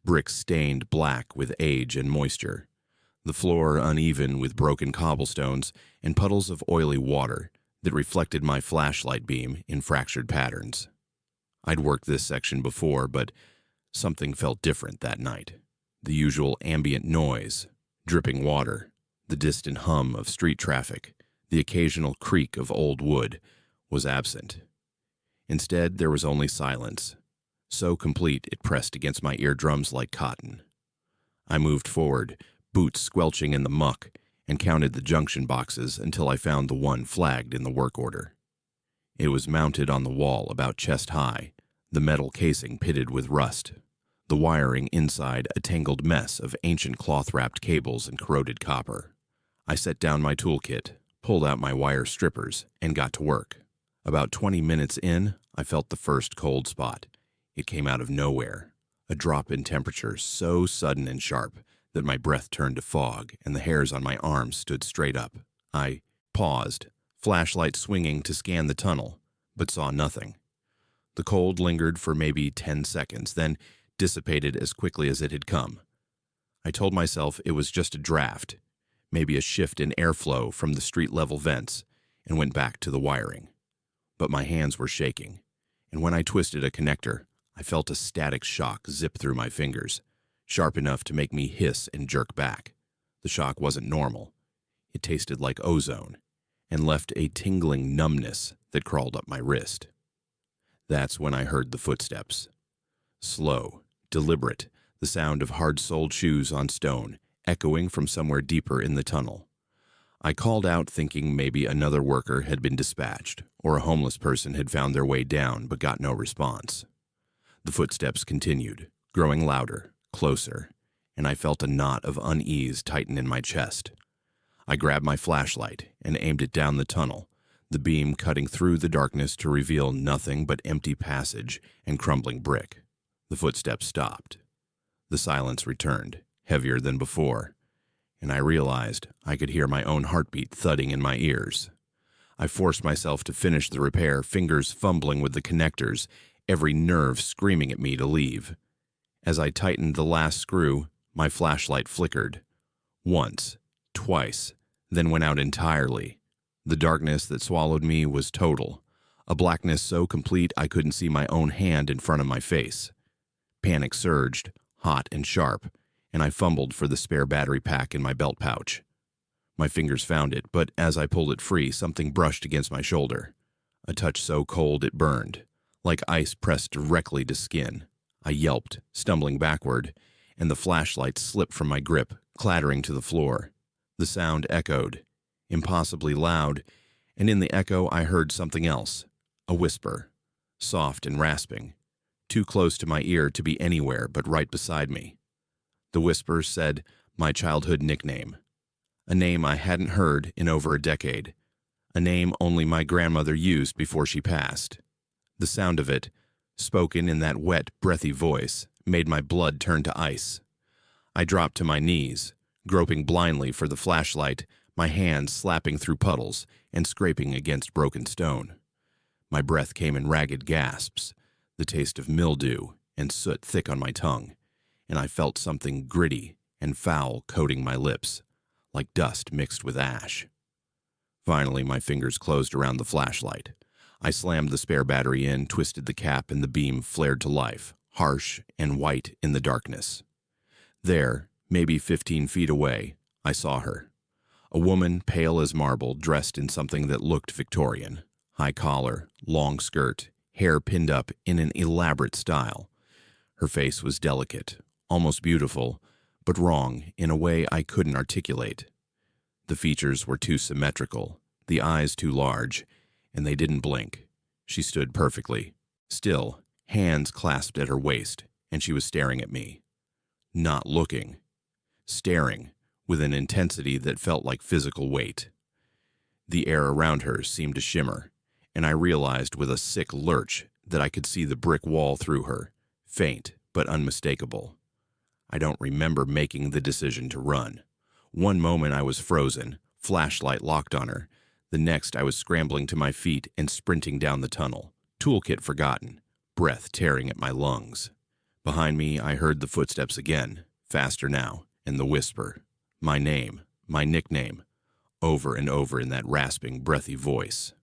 bricks stained black with age and moisture, the floor uneven with broken cobblestones and puddles of oily water that reflected my flashlight beam in fractured patterns. I'd worked this section before, but something felt different that night. The usual ambient noise, dripping water, the distant hum of street traffic, the occasional creak of old wood, was absent. Instead, there was only silence, so complete it pressed against my eardrums like cotton. I moved forward, boots squelching in the muck, and counted the junction boxes until I found the one flagged in the work order. It was mounted on the wall about chest high, the metal casing pitted with rust, the wiring inside a tangled mess of ancient cloth-wrapped cables and corroded copper. I set down my toolkit, pulled out my wire strippers, and got to work. About 20 minutes in, I felt the first cold spot. It came out of nowhere, a drop in temperature so sudden and sharp that my breath turned to fog and the hairs on my arms stood straight up. I paused, flashlight swinging to scan the tunnel, but saw nothing. The cold lingered for maybe 10 seconds, then dissipated as quickly as it had come. I told myself it was just a draft, maybe a shift in airflow from the street-level vents, and went back to the wiring. But my hands were shaking, and when I twisted a connector, I felt a static shock zip through my fingers, sharp enough to make me hiss and jerk back. The shock wasn't normal. It tasted like ozone, and left a tingling numbness that crawled up my wrist. That's when I heard the footsteps. Slow, deliberate, the sound of hard-soled shoes on stone, echoing from somewhere deeper in the tunnel. I called out thinking maybe another worker had been dispatched, or a homeless person had found their way down but got no response. The footsteps continued, growing louder, closer, and I felt a knot of unease tighten in my chest. I grabbed my flashlight and aimed it down the tunnel, the beam cutting through the darkness to reveal nothing but empty passage and crumbling brick. The footsteps stopped. The silence returned, heavier than before, and I realized I could hear my own heartbeat thudding in my ears. I forced myself to finish the repair, fingers fumbling with the connectors, every nerve screaming at me to leave. As I tightened the last screw, my flashlight flickered. Once, twice, then went out entirely. The darkness that swallowed me was total, a blackness so complete I couldn't see my own hand in front of my face. Panic surged, hot and sharp, and I fumbled for the spare battery pack in my belt pouch. My fingers found it, but as I pulled it free, something brushed against my shoulder. A touch so cold it burned, like ice pressed directly to skin. I yelped, stumbling backward, and the flashlight slipped from my grip, clattering to the floor. The sound echoed, impossibly loud, and in the echo I heard something else, a whisper, soft and rasping, too close to my ear to be anywhere but right beside me. The whisper said my childhood nickname, a name I hadn't heard in over a decade, a name only my grandmother used before she passed. The sound of it, spoken in that wet, breathy voice, made my blood turn to ice. I dropped to my knees, groping blindly for the flashlight, my hands slapping through puddles and scraping against broken stone. My breath came in ragged gasps, the taste of mildew and soot thick on my tongue, and I felt something gritty and foul coating my lips, like dust mixed with ash. Finally, my fingers closed around the flashlight. I slammed the spare battery in, twisted the cap, and the beam flared to life, harsh and white in the darkness. There, maybe 15 feet away, I saw her. A woman, pale as marble, dressed in something that looked Victorian. High collar, long skirt, hair pinned up in an elaborate style. Her face was delicate, almost beautiful, but wrong in a way I couldn't articulate. The features were too symmetrical, the eyes too large, and they didn't blink. She stood perfectly, still, hands clasped at her waist, and she was staring at me. Not looking. Staring, with an intensity that felt like physical weight. The air around her seemed to shimmer, and I realized with a sick lurch that I could see the brick wall through her, faint but unmistakable. I don't remember making the decision to run. One moment I was frozen, flashlight locked on her. The next I was scrambling to my feet and sprinting down the tunnel, toolkit forgotten, breath tearing at my lungs. Behind me I heard the footsteps again, faster now, and the whisper, my name, my nickname, over and over in that rasping, breathy voice.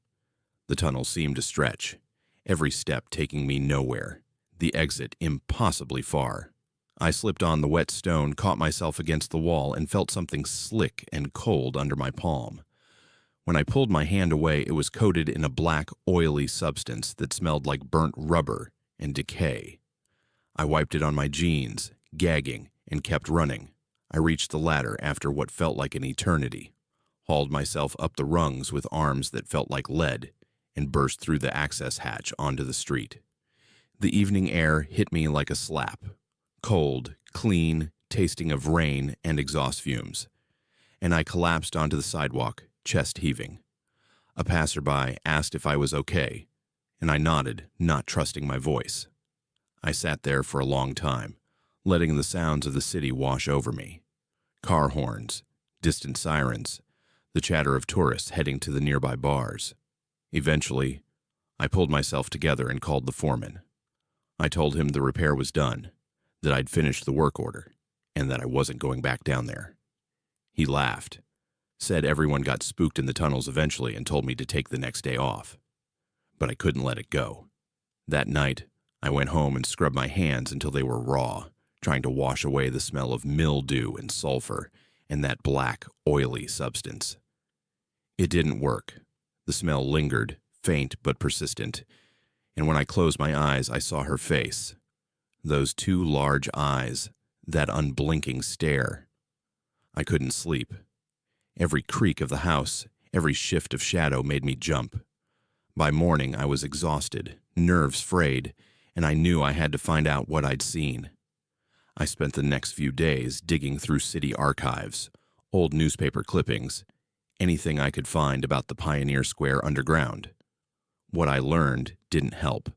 The tunnel seemed to stretch, every step taking me nowhere, the exit impossibly far. I slipped on the wet stone, caught myself against the wall, and felt something slick and cold under my palm. When I pulled my hand away, it was coated in a black, oily substance that smelled like burnt rubber and decay. I wiped it on my jeans, gagging, and kept running. I reached the ladder after what felt like an eternity, hauled myself up the rungs with arms that felt like lead, and burst through the access hatch onto the street. The evening air hit me like a slap. Cold, clean, tasting of rain and exhaust fumes, and I collapsed onto the sidewalk, chest heaving. A passerby asked if I was okay, and I nodded, not trusting my voice. I sat there for a long time, letting the sounds of the city wash over me. Car horns, distant sirens, the chatter of tourists heading to the nearby bars. Eventually, I pulled myself together and called the foreman. I told him the repair was done, that I'd finished the work order, and that I wasn't going back down there. He laughed, said everyone got spooked in the tunnels eventually, and told me to take the next day off. But I couldn't let it go. That night, I went home and scrubbed my hands until they were raw, trying to wash away the smell of mildew and sulfur and that black, oily substance. It didn't work. The smell lingered, faint but persistent, and when I closed my eyes, I saw her face. Those two large eyes, that unblinking stare. I couldn't sleep. Every creak of the house, every shift of shadow made me jump. By morning, I was exhausted, nerves frayed, and I knew I had to find out what I'd seen. I spent the next few days digging through city archives, old newspaper clippings, anything I could find about the Pioneer Square underground. What I learned didn't help.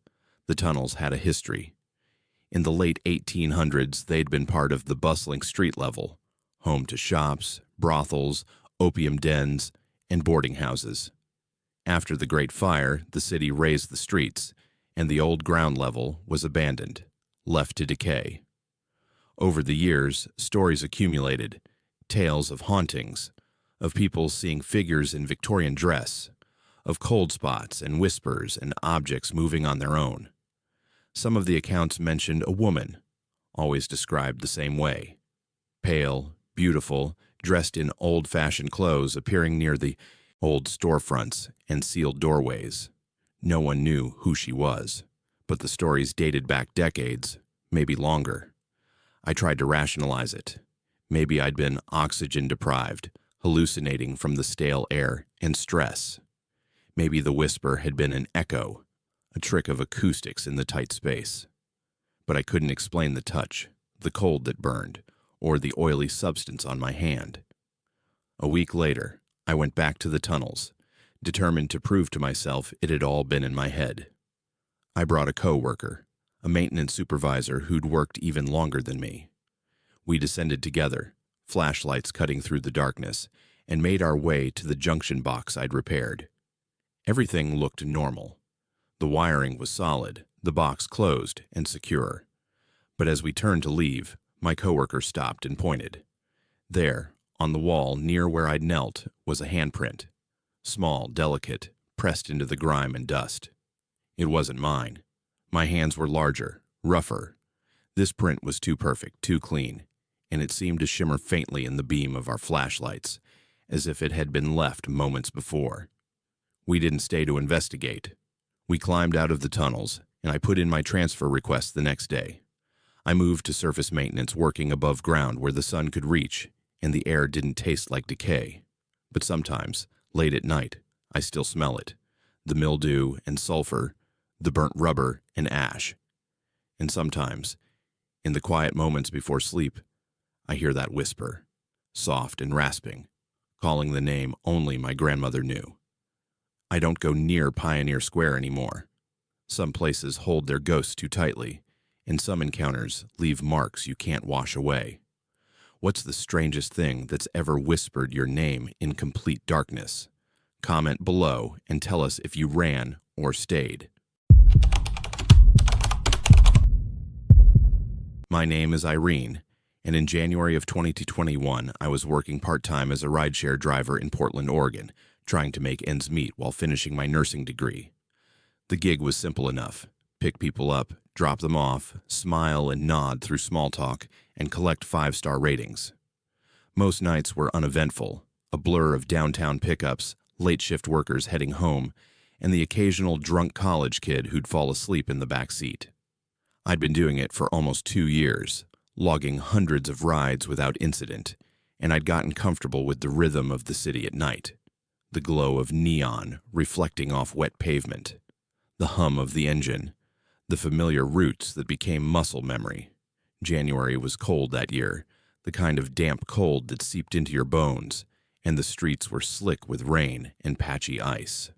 The tunnels had a history. In the late 1800s, they'd been part of the bustling street level, home to shops, brothels, opium dens, and boarding houses. After the Great Fire, the city razed the streets, and the old ground level was abandoned, left to decay. Over the years, stories accumulated, tales of hauntings, of people seeing figures in Victorian dress, of cold spots and whispers and objects moving on their own. Some of the accounts mentioned a woman, always described the same way. Pale, beautiful, dressed in old-fashioned clothes appearing near the old storefronts and sealed doorways. No one knew who she was, but the stories dated back decades, maybe longer. I tried to rationalize it. Maybe I'd been oxygen-deprived, hallucinating from the stale air and stress. Maybe the whisper had been an echo, a trick of acoustics in the tight space. But I couldn't explain the touch, the cold that burned, or the oily substance on my hand. A week later, I went back to the tunnels, determined to prove to myself it had all been in my head. I brought a co-worker, a maintenance supervisor who'd worked even longer than me. We descended together, flashlights cutting through the darkness, and made our way to the junction box I'd repaired. Everything looked normal. The wiring was solid, the box closed and secure. But as we turned to leave, my coworker stopped and pointed. There, on the wall near where I'd knelt, was a handprint. Small, delicate, pressed into the grime and dust. It wasn't mine. My hands were larger, rougher. This print was too perfect, too clean, and it seemed to shimmer faintly in the beam of our flashlights, as if it had been left moments before. We didn't stay to investigate. We climbed out of the tunnels, and I put in my transfer request the next day. I moved to surface maintenance, working above ground where the sun could reach, and the air didn't taste like decay. But sometimes, late at night, I still smell it. The mildew and sulfur, the burnt rubber and ash. And sometimes, in the quiet moments before sleep, I hear that whisper, soft and rasping, calling the name only my grandmother knew. I don't go near Pioneer Square anymore. Some places hold their ghosts too tightly, and some encounters leave marks you can't wash away. What's the strangest thing that's ever whispered your name in complete darkness? Comment below and tell us if you ran or stayed. My name is Irene, and in January of 2021, I was working part-time as a rideshare driver in Portland, Oregon, trying to make ends meet while finishing my nursing degree. The gig was simple enough. Pick people up, drop them off, smile and nod through small talk, and collect 5-star ratings. Most nights were uneventful, a blur of downtown pickups, late shift workers heading home, and the occasional drunk college kid who'd fall asleep in the back seat. I'd been doing it for almost 2 years, logging hundreds of rides without incident, and I'd gotten comfortable with the rhythm of the city at night. The glow of neon reflecting off wet pavement, the hum of the engine, the familiar routes that became muscle memory. January was cold that year, the kind of damp cold that seeped into your bones, and the streets were slick with rain and patchy ice.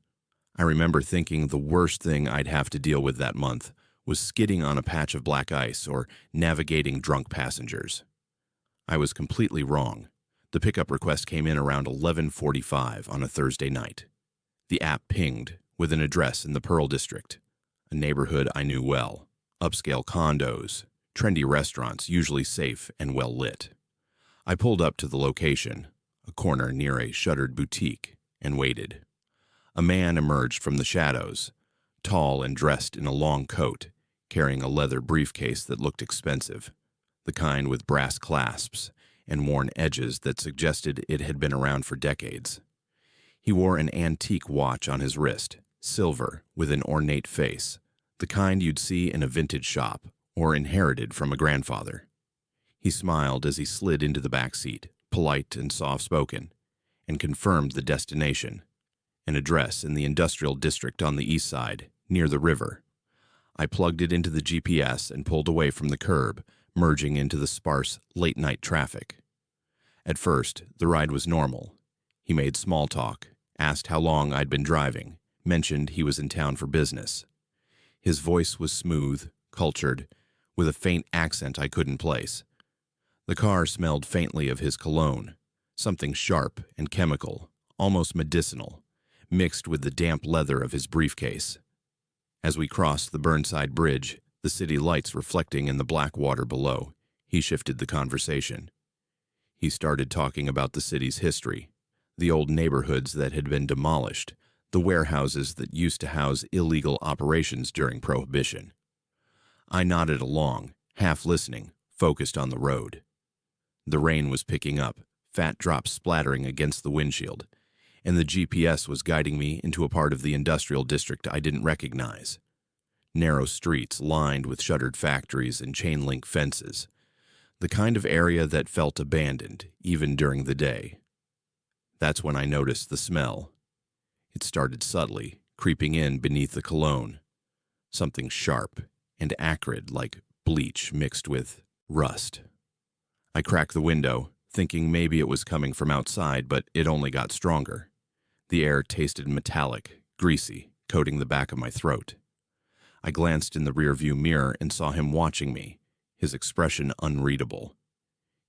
I remember thinking the worst thing I'd have to deal with that month was skidding on a patch of black ice or navigating drunk passengers. I was completely wrong. The pickup request came in around 11:45 on a Thursday night. The app pinged with an address in the Pearl District, a neighborhood I knew well. Upscale condos, trendy restaurants, usually safe and well lit. I pulled up to the location, a corner near a shuttered boutique, and waited. A man emerged from the shadows, tall and dressed in a long coat, carrying a leather briefcase that looked expensive, the kind with brass clasps and worn edges that suggested it had been around for decades. He wore an antique watch on his wrist, silver with an ornate face, the kind you'd see in a vintage shop or inherited from a grandfather. He smiled as he slid into the back seat, polite and soft-spoken, and confirmed the destination, an address in the industrial district on the east side, near the river. I plugged it into the GPS and pulled away from the curb, merging into the sparse, late-night traffic. At first, the ride was normal. He made small talk, asked how long I'd been driving, mentioned he was in town for business. His voice was smooth, cultured, with a faint accent I couldn't place. The car smelled faintly of his cologne, something sharp and chemical, almost medicinal, mixed with the damp leather of his briefcase. As we crossed the Burnside Bridge, the city lights reflecting in the black water below, he shifted the conversation. He started talking about the city's history, the old neighborhoods that had been demolished, the warehouses that used to house illegal operations during Prohibition. I nodded along, half listening, focused on the road. The rain was picking up, fat drops splattering against the windshield, and the GPS was guiding me into a part of the industrial district I didn't recognize. Narrow streets lined with shuttered factories and chain-link fences, the kind of area that felt abandoned, even during the day. That's when I noticed the smell. It started subtly, creeping in beneath the cologne. Something sharp and acrid like bleach mixed with rust. I cracked the window, thinking maybe it was coming from outside, but it only got stronger. The air tasted metallic, greasy, coating the back of my throat. I glanced in the rearview mirror and saw him watching me, his expression unreadable.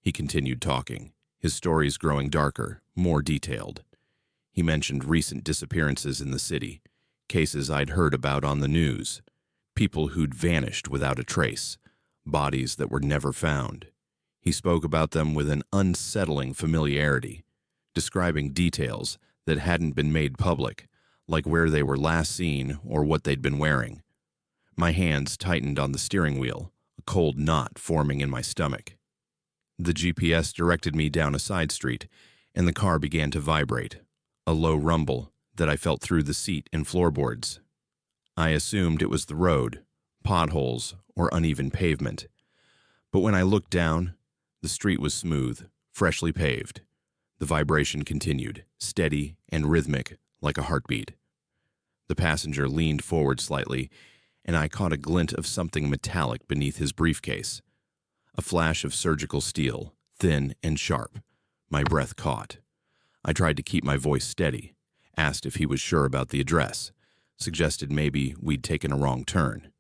He continued talking, his stories growing darker, more detailed. He mentioned recent disappearances in the city, cases I'd heard about on the news, people who'd vanished without a trace, bodies that were never found. He spoke about them with an unsettling familiarity, describing details that hadn't been made public, like where they were last seen or what they'd been wearing. My hands tightened on the steering wheel, a cold knot forming in my stomach. The GPS directed me down a side street, and the car began to vibrate, a low rumble that I felt through the seat and floorboards. I assumed it was the road, potholes, or uneven pavement. But when I looked down, the street was smooth, freshly paved. The vibration continued, steady and rhythmic, like a heartbeat. The passenger leaned forward slightly, and I caught a glint of something metallic beneath his briefcase. A flash of surgical steel, thin and sharp. My breath caught. I tried to keep my voice steady, asked if he was sure about the address, suggested maybe we'd taken a wrong turn.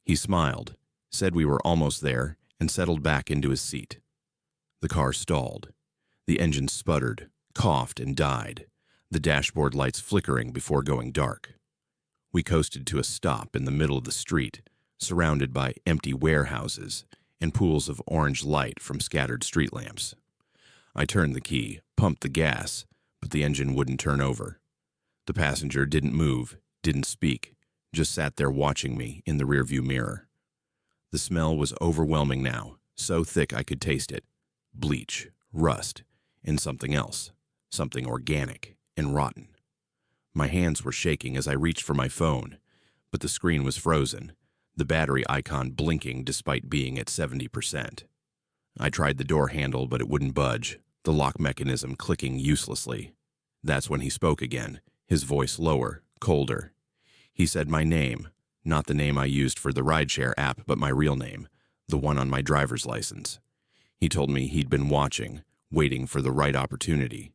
He smiled, said we were almost there, and settled back into his seat. The car stalled. The engine sputtered, coughed, and died, the dashboard lights flickering before going dark. We coasted to a stop in the middle of the street, surrounded by empty warehouses and pools of orange light from scattered street lamps. I turned the key, pumped the gas, but the engine wouldn't turn over. The passenger didn't move, didn't speak, just sat there watching me in the rearview mirror. The smell was overwhelming now, so thick I could taste it. Bleach, rust, and something else, something organic and rotten. My hands were shaking as I reached for my phone, but the screen was frozen, the battery icon blinking despite being at 70%. I tried the door handle, but it wouldn't budge, the lock mechanism clicking uselessly. That's when he spoke again, his voice lower, colder. He said my name, not the name I used for the rideshare app, but my real name, the one on my driver's license. He told me he'd been watching, waiting for the right opportunity.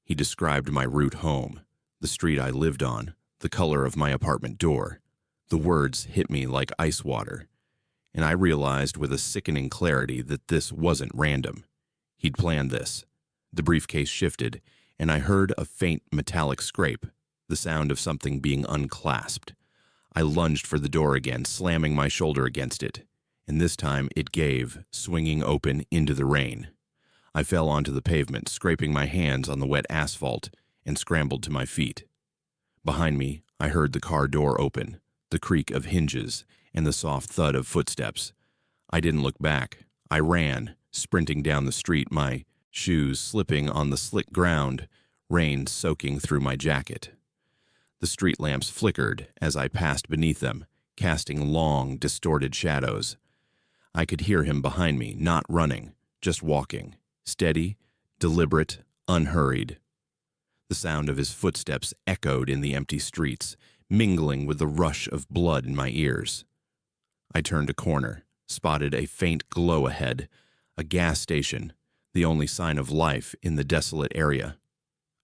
He described my route home, the street I lived on, the color of my apartment door. The words hit me like ice water, and I realized with a sickening clarity that this wasn't random. He'd planned this. The briefcase shifted, and I heard a faint metallic scrape, the sound of something being unclasped. I lunged for the door again, slamming my shoulder against it, and this time it gave, swinging open into the rain. I fell onto the pavement, scraping my hands on the wet asphalt, and scrambled to my feet. Behind me, I heard the car door open, the creak of hinges, and the soft thud of footsteps. I didn't look back. I ran, sprinting down the street, my shoes slipping on the slick ground, rain soaking through my jacket. The street lamps flickered as I passed beneath them, casting long, distorted shadows. I could hear him behind me, not running, just walking, steady, deliberate, unhurried. The sound of his footsteps echoed in the empty streets, mingling with the rush of blood in my ears. I turned a corner, spotted a faint glow ahead, a gas station, the only sign of life in the desolate area.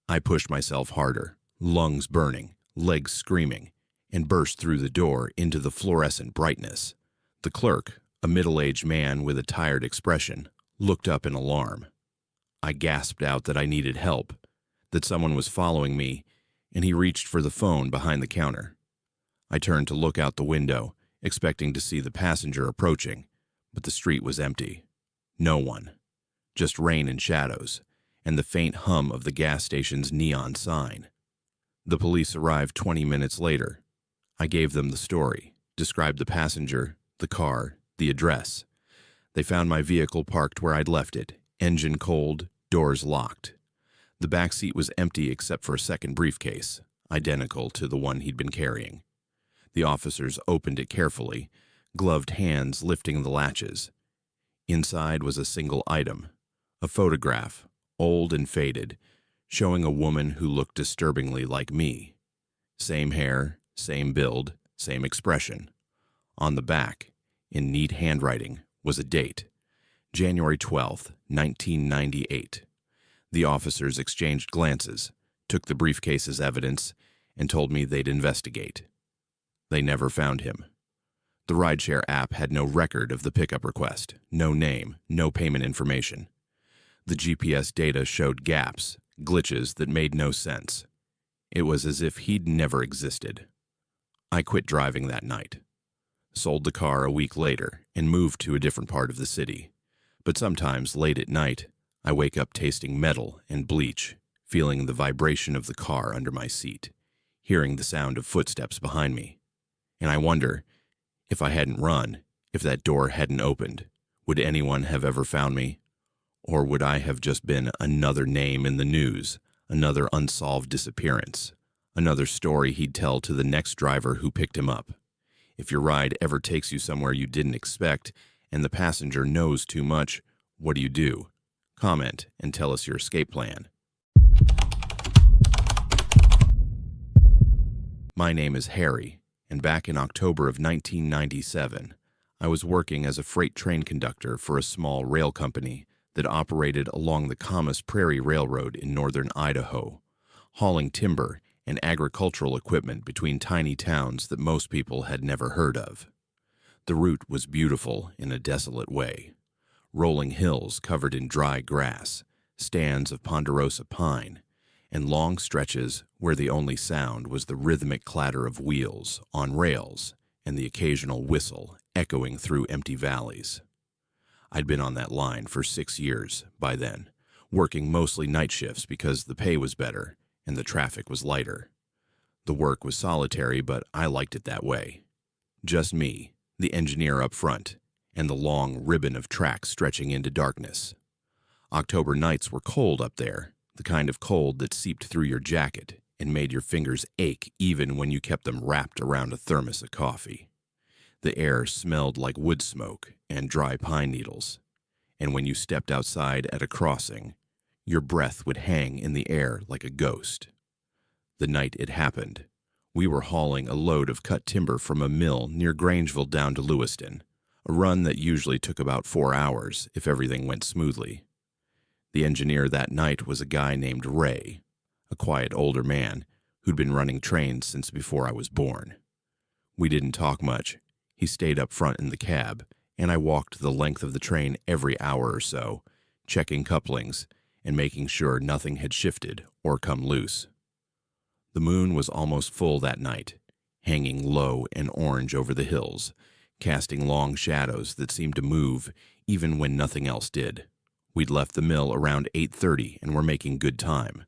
I pushed myself harder, lungs burning, legs screaming, and burst through the door into the fluorescent brightness. The clerk, a middle-aged man with a tired expression, looked up in alarm. I gasped out that I needed help, that someone was following me, and he reached for the phone behind the counter. I turned to look out the window, expecting to see the passenger approaching, but the street was empty. No one. Just rain and shadows, and the faint hum of the gas station's neon sign. The police arrived 20 minutes later. I gave them the story, described the passenger, the car, the address. They found my vehicle parked where I'd left it, engine cold, doors locked. The back seat was empty except for a second briefcase, identical to the one he'd been carrying. The officers opened it carefully, gloved hands lifting the latches. Inside was a single item, a photograph, old and faded, showing a woman who looked disturbingly like me. Same hair, same build, same expression. On the back, in neat handwriting, was a date, January 12th, 1998. The officers exchanged glances, took the briefcase as evidence, and told me they'd investigate. They never found him. The rideshare app had no record of the pickup request, no name, no payment information. The GPS data showed gaps, glitches that made no sense. It was as if he'd never existed. I quit driving that night. Sold the car a week later and moved to a different part of the city. But sometimes, late at night, I wake up tasting metal and bleach, feeling the vibration of the car under my seat, hearing the sound of footsteps behind me. And I wonder, if I hadn't run, if that door hadn't opened, would anyone have ever found me? Or would I have just been another name in the news, another unsolved disappearance, another story he'd tell to the next driver who picked him up? If your ride ever takes you somewhere you didn't expect and the passenger knows too much, what do? Comment and tell us your escape plan. My name is Harry, and back in October of 1997, I was working as a freight train conductor for a small rail company that operated along the Camas Prairie Railroad in northern Idaho, hauling timber and agricultural equipment between tiny towns that most people had never heard of. The route was beautiful in a desolate way. Rolling hills covered in dry grass, stands of ponderosa pine, and long stretches where the only sound was the rhythmic clatter of wheels on rails and the occasional whistle echoing through empty valleys. I'd been on that line for 6 years by then, working mostly night shifts because the pay was better and the traffic was lighter. The work was solitary, but I liked it that way. Just me, the engineer up front, and the long ribbon of track stretching into darkness. October nights were cold up there, the kind of cold that seeped through your jacket and made your fingers ache even when you kept them wrapped around a thermos of coffee. The air smelled like wood smoke and dry pine needles, and when you stepped outside at a crossing, your breath would hang in the air like a ghost. The night it happened, we were hauling a load of cut timber from a mill near Grangeville down to Lewiston, a run that usually took about 4 hours if everything went smoothly. The engineer that night was a guy named Ray, a quiet older man who'd been running trains since before I was born. We didn't talk much. He stayed up front in the cab, and I walked the length of the train every hour or so, checking couplings and making sure nothing had shifted or come loose. The moon was almost full that night, hanging low and orange over the hills, casting long shadows that seemed to move even when nothing else did. We'd left the mill around 8:30 and were making good time,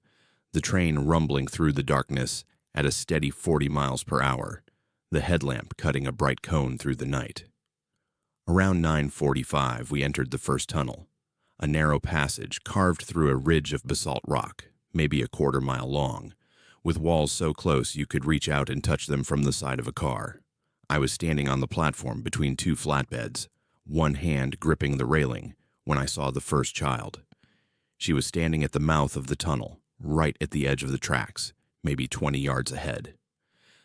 the train rumbling through the darkness at a steady 40 miles per hour, the headlamp cutting a bright cone through the night. Around 9:45, we entered the first tunnel, a narrow passage carved through a ridge of basalt rock, maybe a 1/4 mile long, with walls so close you could reach out and touch them from the side of a car. I was standing on the platform between 2 flatbeds, one hand gripping the railing, when I saw the first child. She was standing at the mouth of the tunnel, right at the edge of the tracks, maybe 20 yards ahead.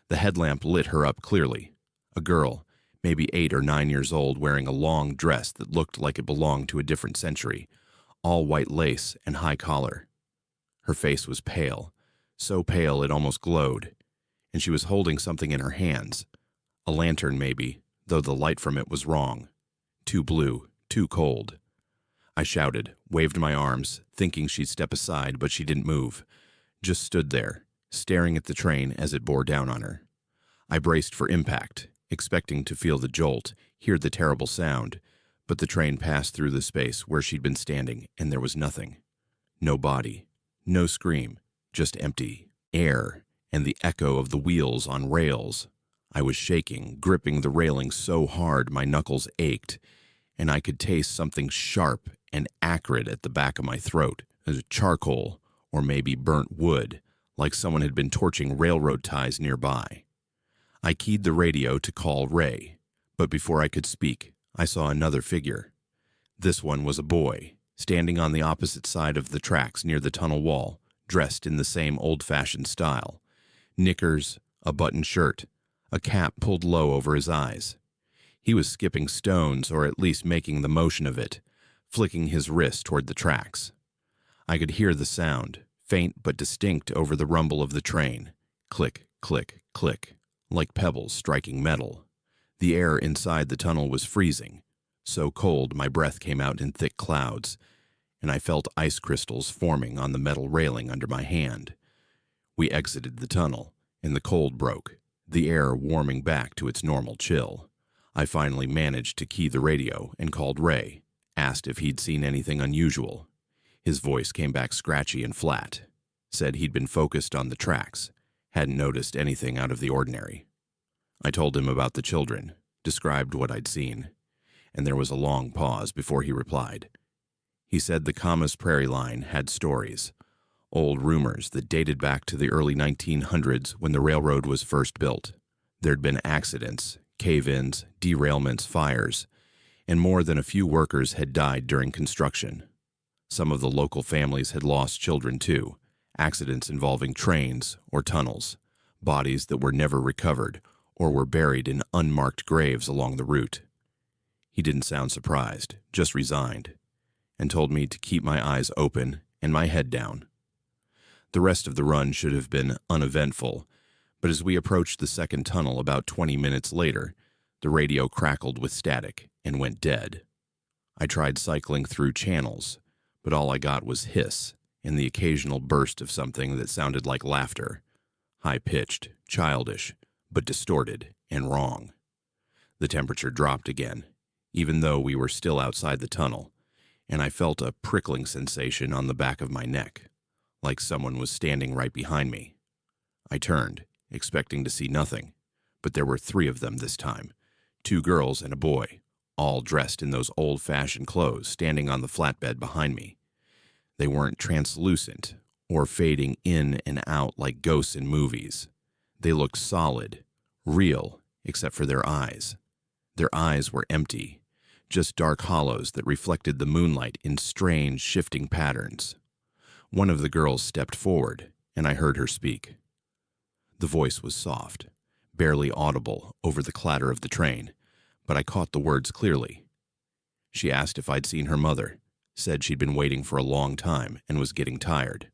The headlamp lit her up clearly. A girl, maybe 8 or 9 years old, wearing a long dress that looked like it belonged to a different century, all white lace and high collar. Her face was pale, so pale it almost glowed, and she was holding something in her hands. A lantern maybe, though the light from it was wrong. Too blue, too cold. I shouted, waved my arms, thinking she'd step aside, but she didn't move. Just stood there, staring at the train as it bore down on her. I braced for impact, expecting to feel the jolt, hear the terrible sound, but the train passed through the space where she'd been standing, and there was nothing. No body, no scream, just empty air and the echo of the wheels on rails. I was shaking, gripping the railing so hard my knuckles ached, and I could taste something sharp and acrid at the back of my throat, as charcoal or maybe burnt wood, like someone had been torching railroad ties nearby. I keyed the radio to call Ray, but before I could speak, I saw another figure. This one was a boy, standing on the opposite side of the tracks near the tunnel wall, dressed in the same old-fashioned style. Knickers, a buttoned shirt, a cap pulled low over his eyes. He was skipping stones, or at least making the motion of it, flicking his wrist toward the tracks. I could hear the sound, faint but distinct over the rumble of the train. Click, click, click, like pebbles striking metal. The air inside the tunnel was freezing, so cold my breath came out in thick clouds, and I felt ice crystals forming on the metal railing under my hand. We exited the tunnel, and the cold broke, the air warming back to its normal chill. I finally managed to key the radio and called Ray, asked if he'd seen anything unusual. His voice came back scratchy and flat, said he'd been focused on the tracks, hadn't noticed anything out of the ordinary. I told him about the children, described what I'd seen, and there was a long pause before he replied. He said the Camas Prairie Line had stories, old rumors that dated back to the early 1900s when the railroad was first built. There'd been accidents, cave-ins, derailments, fires, and more than a few workers had died during construction. Some of the local families had lost children too, accidents involving trains or tunnels, bodies that were never recovered or were buried in unmarked graves along the route. He didn't sound surprised, just resigned, and told me to keep my eyes open and my head down. The rest of the run should have been uneventful, but as we approached the second tunnel about 20 minutes later, the radio crackled with static and went dead. I tried cycling through channels, but all I got was hiss and the occasional burst of something that sounded like laughter, high-pitched, childish, but distorted and wrong. The temperature dropped again, even though we were still outside the tunnel, and I felt a prickling sensation on the back of my neck, like someone was standing right behind me. I turned, expecting to see nothing, but there were 3 of them this time, 2 girls and a boy, all dressed in those old-fashioned clothes, standing on the flatbed behind me. They weren't translucent or fading in and out like ghosts in movies. They looked solid, real, except for their eyes. Their eyes were empty, just dark hollows that reflected the moonlight in strange, shifting patterns. One of the girls stepped forward, and I heard her speak. The voice was soft, barely audible over the clatter of the train, but I caught the words clearly. She asked if I'd seen her mother, said she'd been waiting for a long time and was getting tired.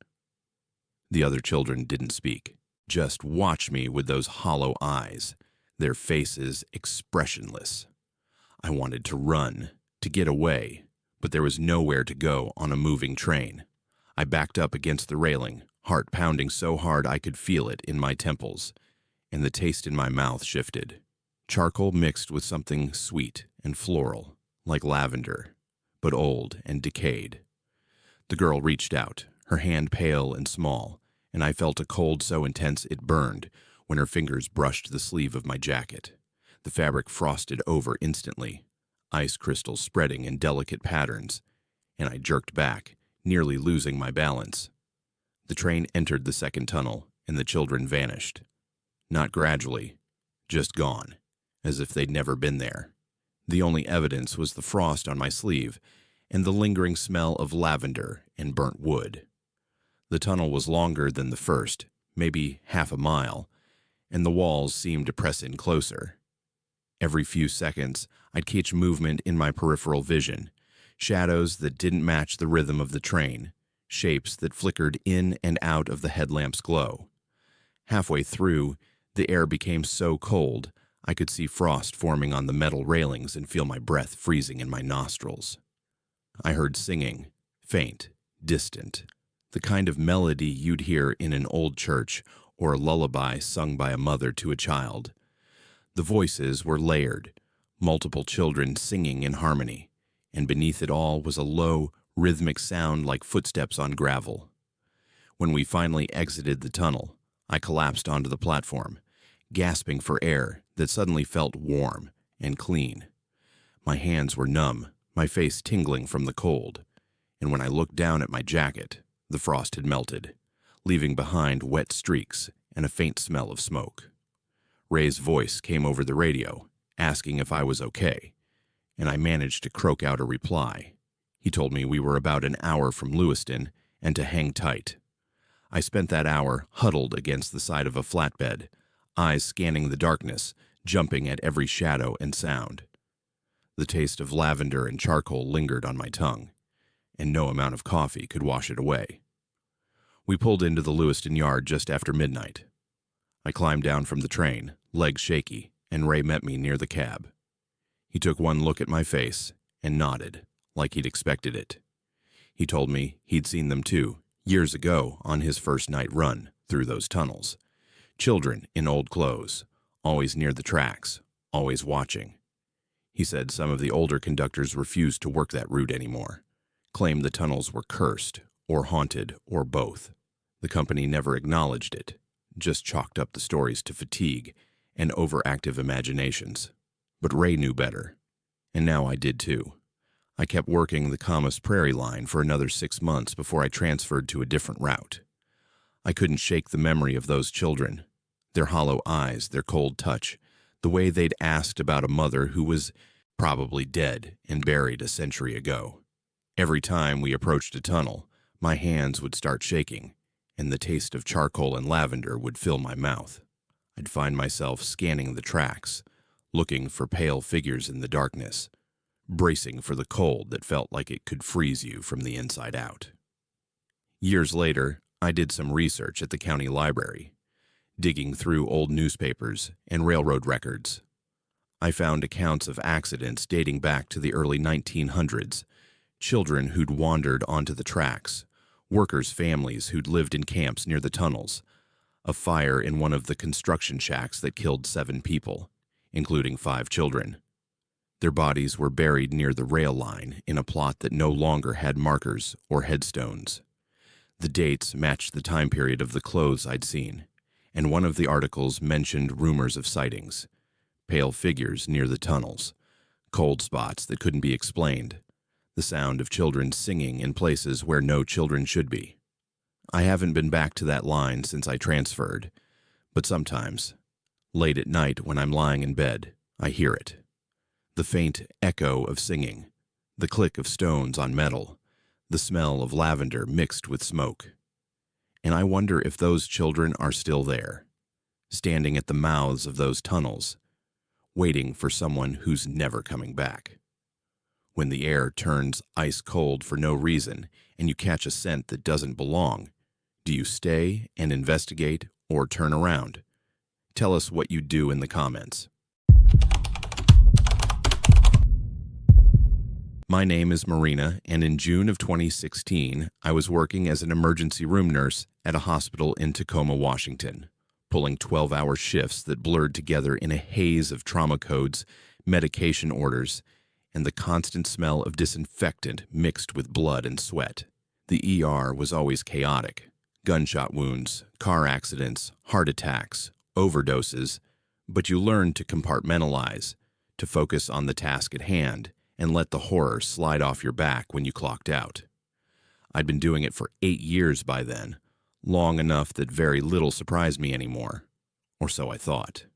The other children didn't speak, just watched me with those hollow eyes, their faces expressionless. I wanted to run, to get away, but there was nowhere to go on a moving train. I backed up against the railing, heart pounding so hard I could feel it in my temples, and the taste in my mouth shifted. Charcoal mixed with something sweet and floral, like lavender, but old and decayed. The girl reached out, her hand pale and small, and I felt a cold so intense it burned when her fingers brushed the sleeve of my jacket. The fabric frosted over instantly, ice crystals spreading in delicate patterns, and I jerked back, nearly losing my balance. The train entered the second tunnel, and the children vanished. Not gradually, just gone, as if they'd never been there. The only evidence was the frost on my sleeve and the lingering smell of lavender and burnt wood. The tunnel was longer than the first, maybe half a mile, and the walls seemed to press in closer. Every few seconds, I'd catch movement in my peripheral vision, shadows that didn't match the rhythm of the train, shapes that flickered in and out of the headlamp's glow. Halfway through, the air became so cold, I could see frost forming on the metal railings and feel my breath freezing in my nostrils. I heard singing, faint, distant, the kind of melody you'd hear in an old church or a lullaby sung by a mother to a child. The voices were layered, multiple children singing in harmony, and beneath it all was a low, rhythmic sound like footsteps on gravel. When we finally exited the tunnel, I collapsed onto the platform, gasping for air that suddenly felt warm and clean. My hands were numb, my face tingling from the cold, and when I looked down at my jacket, the frost had melted, leaving behind wet streaks and a faint smell of smoke. Ray's voice came over the radio, asking if I was okay, and I managed to croak out a reply. He told me we were about an hour from Lewiston and to hang tight. I spent that hour huddled against the side of a flatbed, eyes scanning the darkness, jumping at every shadow and sound. The taste of lavender and charcoal lingered on my tongue, and no amount of coffee could wash it away. We pulled into the Lewiston yard just after midnight. I climbed down from the train, legs shaky, and Ray met me near the cab. He took one look at my face and nodded, like he'd expected it. He told me he'd seen them too, years ago on his first night run through those tunnels. Children in old clothes, always near the tracks, always watching. He said some of the older conductors refused to work that route anymore, claimed the tunnels were cursed, or haunted, or both. The company never acknowledged it, just chalked up the stories to fatigue and overactive imaginations. But Ray knew better, and now I did too. I kept working the Camas Prairie line for another 6 months before I transferred to a different route. I couldn't shake the memory of those children, their hollow eyes, their cold touch, the way they'd asked about a mother who was probably dead and buried a century ago. Every time we approached a tunnel, my hands would start shaking, and the taste of charcoal and lavender would fill my mouth. I'd find myself scanning the tracks, looking for pale figures in the darkness, bracing for the cold that felt like it could freeze you from the inside out. Years later, I did some research at the county library, digging through old newspapers and railroad records. I found accounts of accidents dating back to the early 1900s, children who'd wandered onto the tracks, workers' families who'd lived in camps near the tunnels, a fire in one of the construction shacks that killed 7 people, including 5 children. Their bodies were buried near the rail line in a plot that no longer had markers or headstones. The dates matched the time period of the clothes I'd seen, and one of the articles mentioned rumors of sightings, pale figures near the tunnels, cold spots that couldn't be explained, the sound of children singing in places where no children should be. I haven't been back to that line since I transferred, but sometimes, late at night when I'm lying in bed, I hear it. The faint echo of singing, the click of stones on metal, the smell of lavender mixed with smoke. And I wonder if those children are still there, standing at the mouths of those tunnels, waiting for someone who's never coming back. When the air turns ice cold for no reason and you catch a scent that doesn't belong, do you stay and investigate or turn around? Tell us what you do in the comments. My name is Marina, and in June of 2016, I was working as an emergency room nurse at a hospital in Tacoma, Washington, pulling 12-hour shifts that blurred together in a haze of trauma codes, medication orders, and the constant smell of disinfectant mixed with blood and sweat. The ER was always chaotic. Gunshot wounds, car accidents, heart attacks, overdoses, but you learned to compartmentalize, to focus on the task at hand, and let the horror slide off your back when you clocked out. I'd been doing it for 8 years by then, long enough that very little surprised me anymore, or so I thought.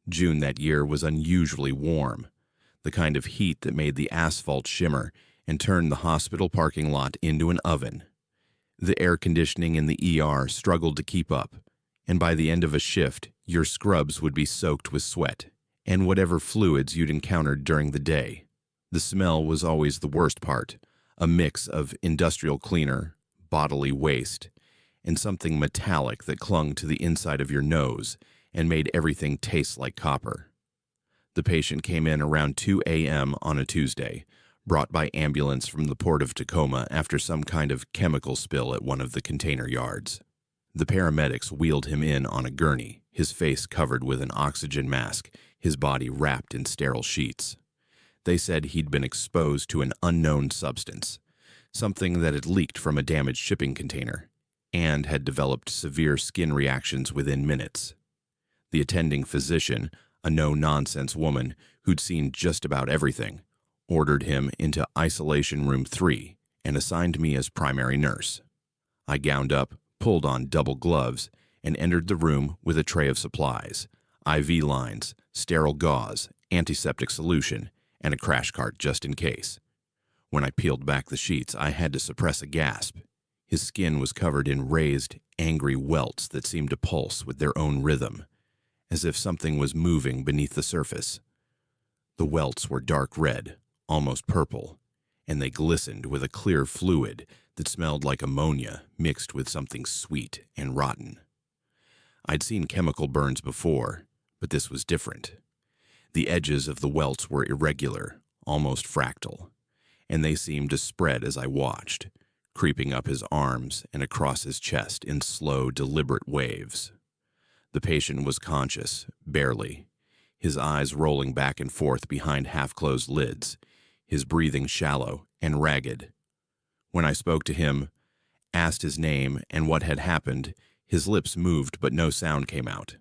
June that year was unusually warm, the kind of heat that made the asphalt shimmer and turned the hospital parking lot into an oven. The air conditioning in the ER struggled to keep up, and by the end of a shift, your scrubs would be soaked with sweat and whatever fluids you'd encountered during the day. The smell was always the worst part, a mix of industrial cleaner, bodily waste, and something metallic that clung to the inside of your nose and made everything taste like copper. The patient came in around 2 a.m. on a Tuesday, brought by ambulance from the port of Tacoma after some kind of chemical spill at one of the container yards. The paramedics wheeled him in on a gurney, his face covered with an oxygen mask, his body wrapped in sterile sheets. They said he'd been exposed to an unknown substance, something that had leaked from a damaged shipping container, and had developed severe skin reactions within minutes. The attending physician, a no-nonsense woman who'd seen just about everything, ordered him into isolation room 3 and assigned me as primary nurse. I gowned up, pulled on double gloves, and entered the room with a tray of supplies, IV lines, sterile gauze, antiseptic solution, and a crash cart just in case. When I peeled back the sheets, I had to suppress a gasp. His skin was covered in raised, angry welts that seemed to pulse with their own rhythm, as if something was moving beneath the surface. The welts were dark red, almost purple, and they glistened with a clear fluid that smelled like ammonia mixed with something sweet and rotten. I'd seen chemical burns before, but this was different. The edges of the welts were irregular, almost fractal, and they seemed to spread as I watched, creeping up his arms and across his chest in slow, deliberate waves. The patient was conscious, barely, his eyes rolling back and forth behind half-closed lids, his breathing shallow and ragged. When I spoke to him, asked his name and what had happened, his lips moved but no sound came out.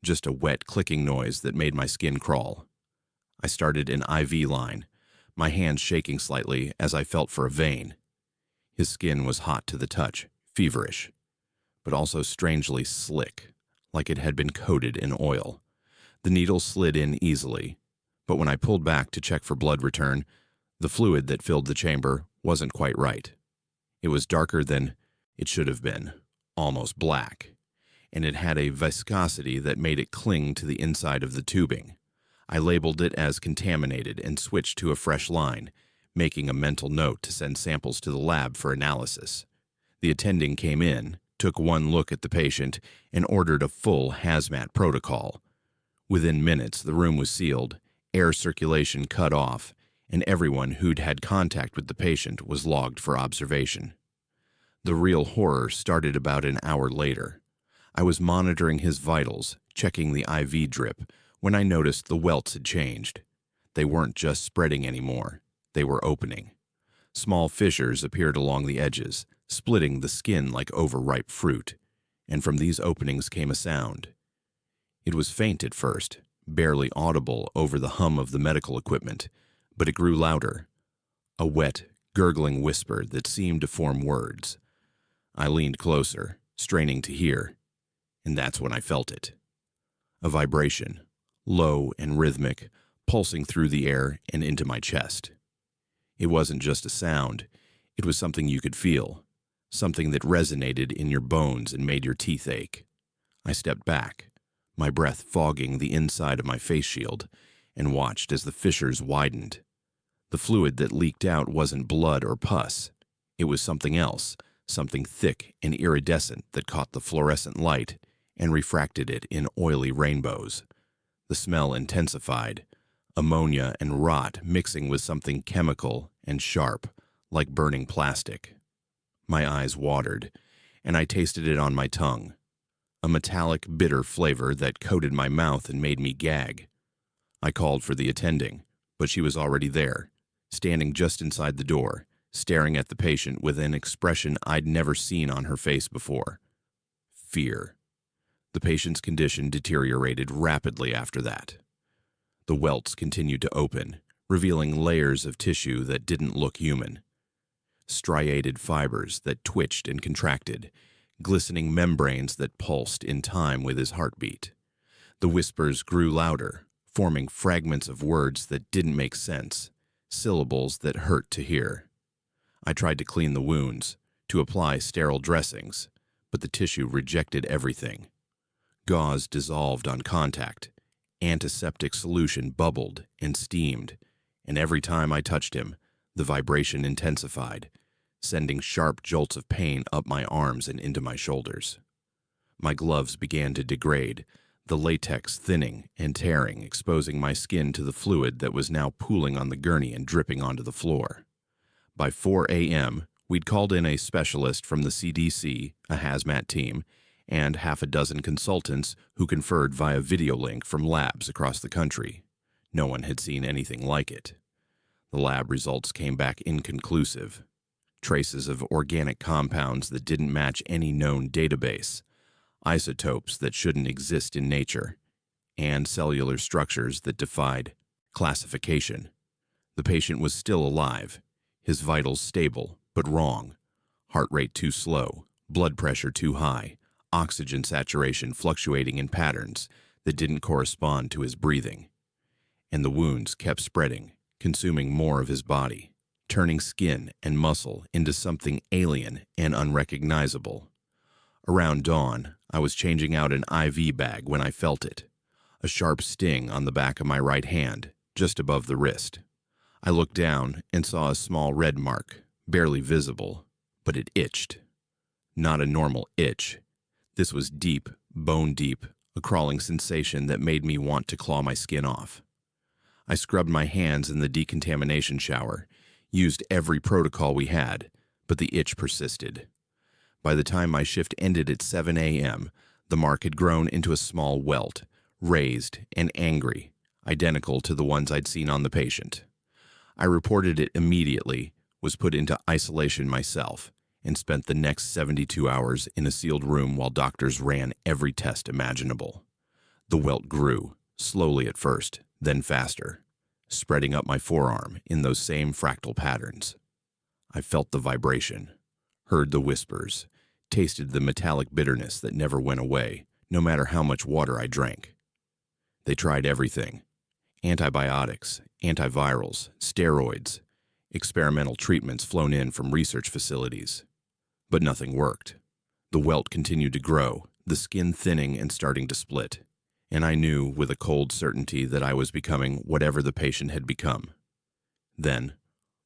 Just a wet clicking noise that made my skin crawl. I started an IV line, my hands shaking slightly as I felt for a vein. His skin was hot to the touch, feverish, but also strangely slick, like it had been coated in oil. The needle slid in easily, but when I pulled back to check for blood return, the fluid that filled the chamber wasn't quite right. It was darker than it should have been, almost black, and it had a viscosity that made it cling to the inside of the tubing. I labeled it as contaminated and switched to a fresh line, making a mental note to send samples to the lab for analysis. The attending came in, took one look at the patient, and ordered a full hazmat protocol. Within minutes, the room was sealed, air circulation cut off, and everyone who'd had contact with the patient was logged for observation. The real horror started about an hour later. I was monitoring his vitals, checking the IV drip, when I noticed the welts had changed. They weren't just spreading anymore. They were opening. Small fissures appeared along the edges, splitting the skin like overripe fruit, and from these openings came a sound. It was faint at first, barely audible over the hum of the medical equipment, but it grew louder, a wet, gurgling whisper that seemed to form words. I leaned closer, straining to hear, and that's when I felt it. A vibration, low and rhythmic, pulsing through the air and into my chest. It wasn't just a sound, it was something you could feel, something that resonated in your bones and made your teeth ache. I stepped back, my breath fogging the inside of my face shield, and watched as the fissures widened. The fluid that leaked out wasn't blood or pus. It was something else, something thick and iridescent that caught the fluorescent light and refracted it in oily rainbows. The smell intensified, ammonia and rot mixing with something chemical and sharp, like burning plastic. My eyes watered, and I tasted it on my tongue, a metallic, bitter flavor that coated my mouth and made me gag. I called for the attending, but she was already there, standing just inside the door, staring at the patient with an expression I'd never seen on her face before. Fear. The patient's condition deteriorated rapidly after that. The welts continued to open, revealing layers of tissue that didn't look human. Striated fibers that twitched and contracted, glistening membranes that pulsed in time with his heartbeat. The whispers grew louder, forming fragments of words that didn't make sense, syllables that hurt to hear. I tried to clean the wounds, to apply sterile dressings, but the tissue rejected everything. Gauze dissolved on contact, antiseptic solution bubbled and steamed, and every time I touched him, the vibration intensified, sending sharp jolts of pain up my arms and into my shoulders. My gloves began to degrade, the latex thinning and tearing, exposing my skin to the fluid that was now pooling on the gurney and dripping onto the floor. By 4 a.m., we'd called in a specialist from the CDC, a hazmat team, and half a dozen consultants who conferred via video link from labs across the country. No one had seen anything like it. The lab results came back inconclusive. Traces of organic compounds that didn't match any known database, isotopes that shouldn't exist in nature, and cellular structures that defied classification. The patient was still alive, his vitals stable, but wrong. Heart rate too slow, blood pressure too high, oxygen saturation fluctuating in patterns that didn't correspond to his breathing. And the wounds kept spreading, consuming more of his body, turning skin and muscle into something alien and unrecognizable. Around dawn, I was changing out an IV bag when I felt it, a sharp sting on the back of my right hand, just above the wrist. I looked down and saw a small red mark, barely visible, but it itched. Not a normal itch. This was deep, bone deep, a crawling sensation that made me want to claw my skin off. I scrubbed my hands in the decontamination shower, used every protocol we had, but the itch persisted. By the time my shift ended at 7 a.m., the mark had grown into a small welt, raised and angry, identical to the ones I'd seen on the patient. I reported it immediately, was put into isolation myself, and spent the next 72 hours in a sealed room while doctors ran every test imaginable. The welt grew, slowly at first, then faster, spreading up my forearm in those same fractal patterns. I felt the vibration, heard the whispers, tasted the metallic bitterness that never went away, no matter how much water I drank. They tried everything: antibiotics, antivirals, steroids, experimental treatments flown in from research facilities. But nothing worked. The welt continued to grow, the skin thinning and starting to split, and I knew with a cold certainty that I was becoming whatever the patient had become. Then,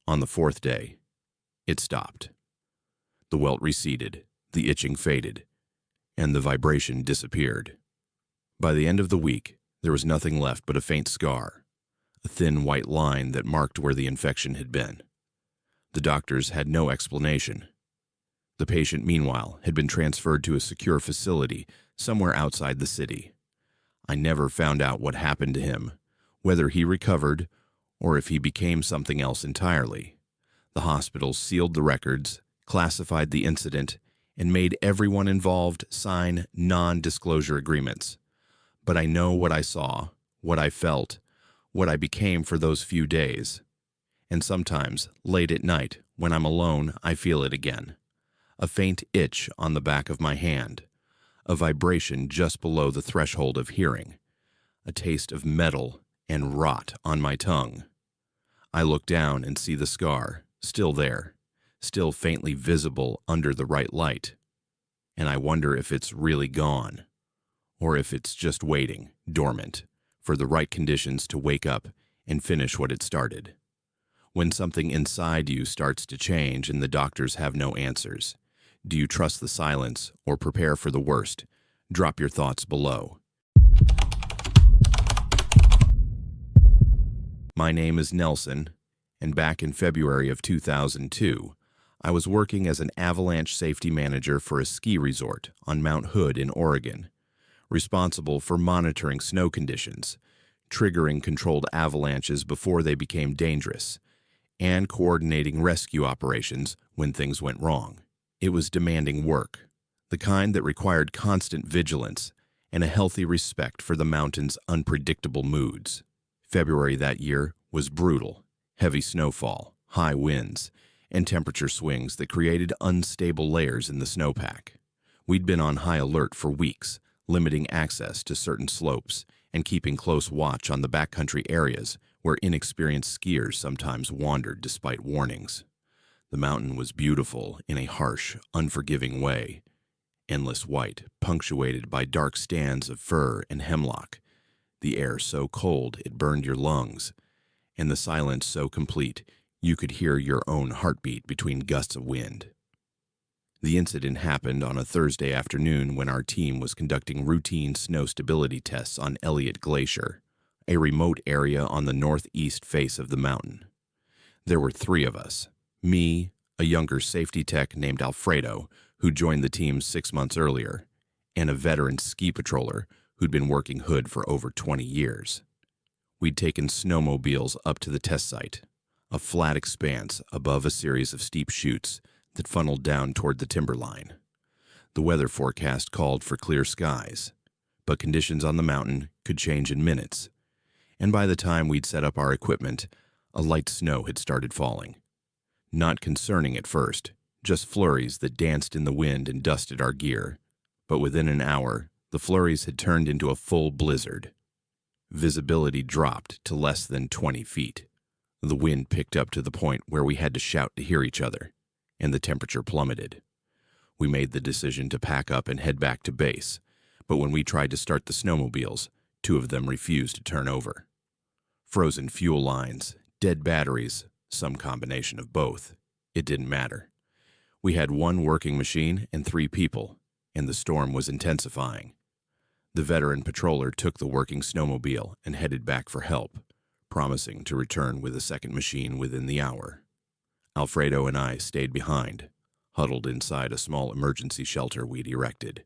on the 4th day, it stopped. The welt receded, the itching faded, and the vibration disappeared. By the end of the week, there was nothing left but a faint scar, a thin white line that marked where the infection had been. The doctors had no explanation. The patient, meanwhile, had been transferred to a secure facility somewhere outside the city. I never found out what happened to him, whether he recovered or if he became something else entirely. The hospital sealed the records, classified the incident, and made everyone involved sign non-disclosure agreements. But I know what I saw, what I felt, what I became for those few days. And sometimes, late at night, when I'm alone, I feel it again. A faint itch on the back of my hand, a vibration just below the threshold of hearing, a taste of metal and rot on my tongue. I look down and see the scar, still there, still faintly visible under the right light, and I wonder if it's really gone, or if it's just waiting, dormant, for the right conditions to wake up and finish what it started. When something inside you starts to change and the doctors have no answers, do you trust the silence or prepare for the worst? Drop your thoughts below. My name is Nelson, and back in February of 2002, I was working as an avalanche safety manager for a ski resort on Mount Hood in Oregon, responsible for monitoring snow conditions, triggering controlled avalanches before they became dangerous, and coordinating rescue operations when things went wrong. It was demanding work, the kind that required constant vigilance and a healthy respect for the mountain's unpredictable moods. February that year was brutal: heavy snowfall, high winds, and temperature swings that created unstable layers in the snowpack. We'd been on high alert for weeks, limiting access to certain slopes and keeping close watch on the backcountry areas where inexperienced skiers sometimes wandered despite warnings. The mountain was beautiful in a harsh, unforgiving way. Endless white, punctuated by dark stands of fir and hemlock, the air so cold it burned your lungs, and the silence so complete you could hear your own heartbeat between gusts of wind. The incident happened on a Thursday afternoon when our team was conducting routine snow stability tests on Elliott Glacier, a remote area on the northeast face of the mountain. There were 3 of us, me, a younger safety tech named Alfredo, who joined the team 6 months earlier, and a veteran ski patroller who'd been working Hood for over 20 years. We'd taken snowmobiles up to the test site, a flat expanse above a series of steep chutes that funneled down toward the timberline. The weather forecast called for clear skies, but conditions on the mountain could change in minutes, and by the time we'd set up our equipment, a light snow had started falling. Not concerning at first, just flurries that danced in the wind and dusted our gear, but within an hour, the flurries had turned into a full blizzard. Visibility dropped to less than 20 feet. The wind picked up to the point where we had to shout to hear each other, and the temperature plummeted. We made the decision to pack up and head back to base, but when we tried to start the snowmobiles, 2 of them refused to turn over. Frozen fuel lines, dead batteries, some combination of both. It didn't matter. We had 1 working machine and 3 people, and the storm was intensifying. The veteran patroller took the working snowmobile and headed back for help, promising to return with a second machine within the hour. Alfredo and I stayed behind, huddled inside a small emergency shelter we'd erected,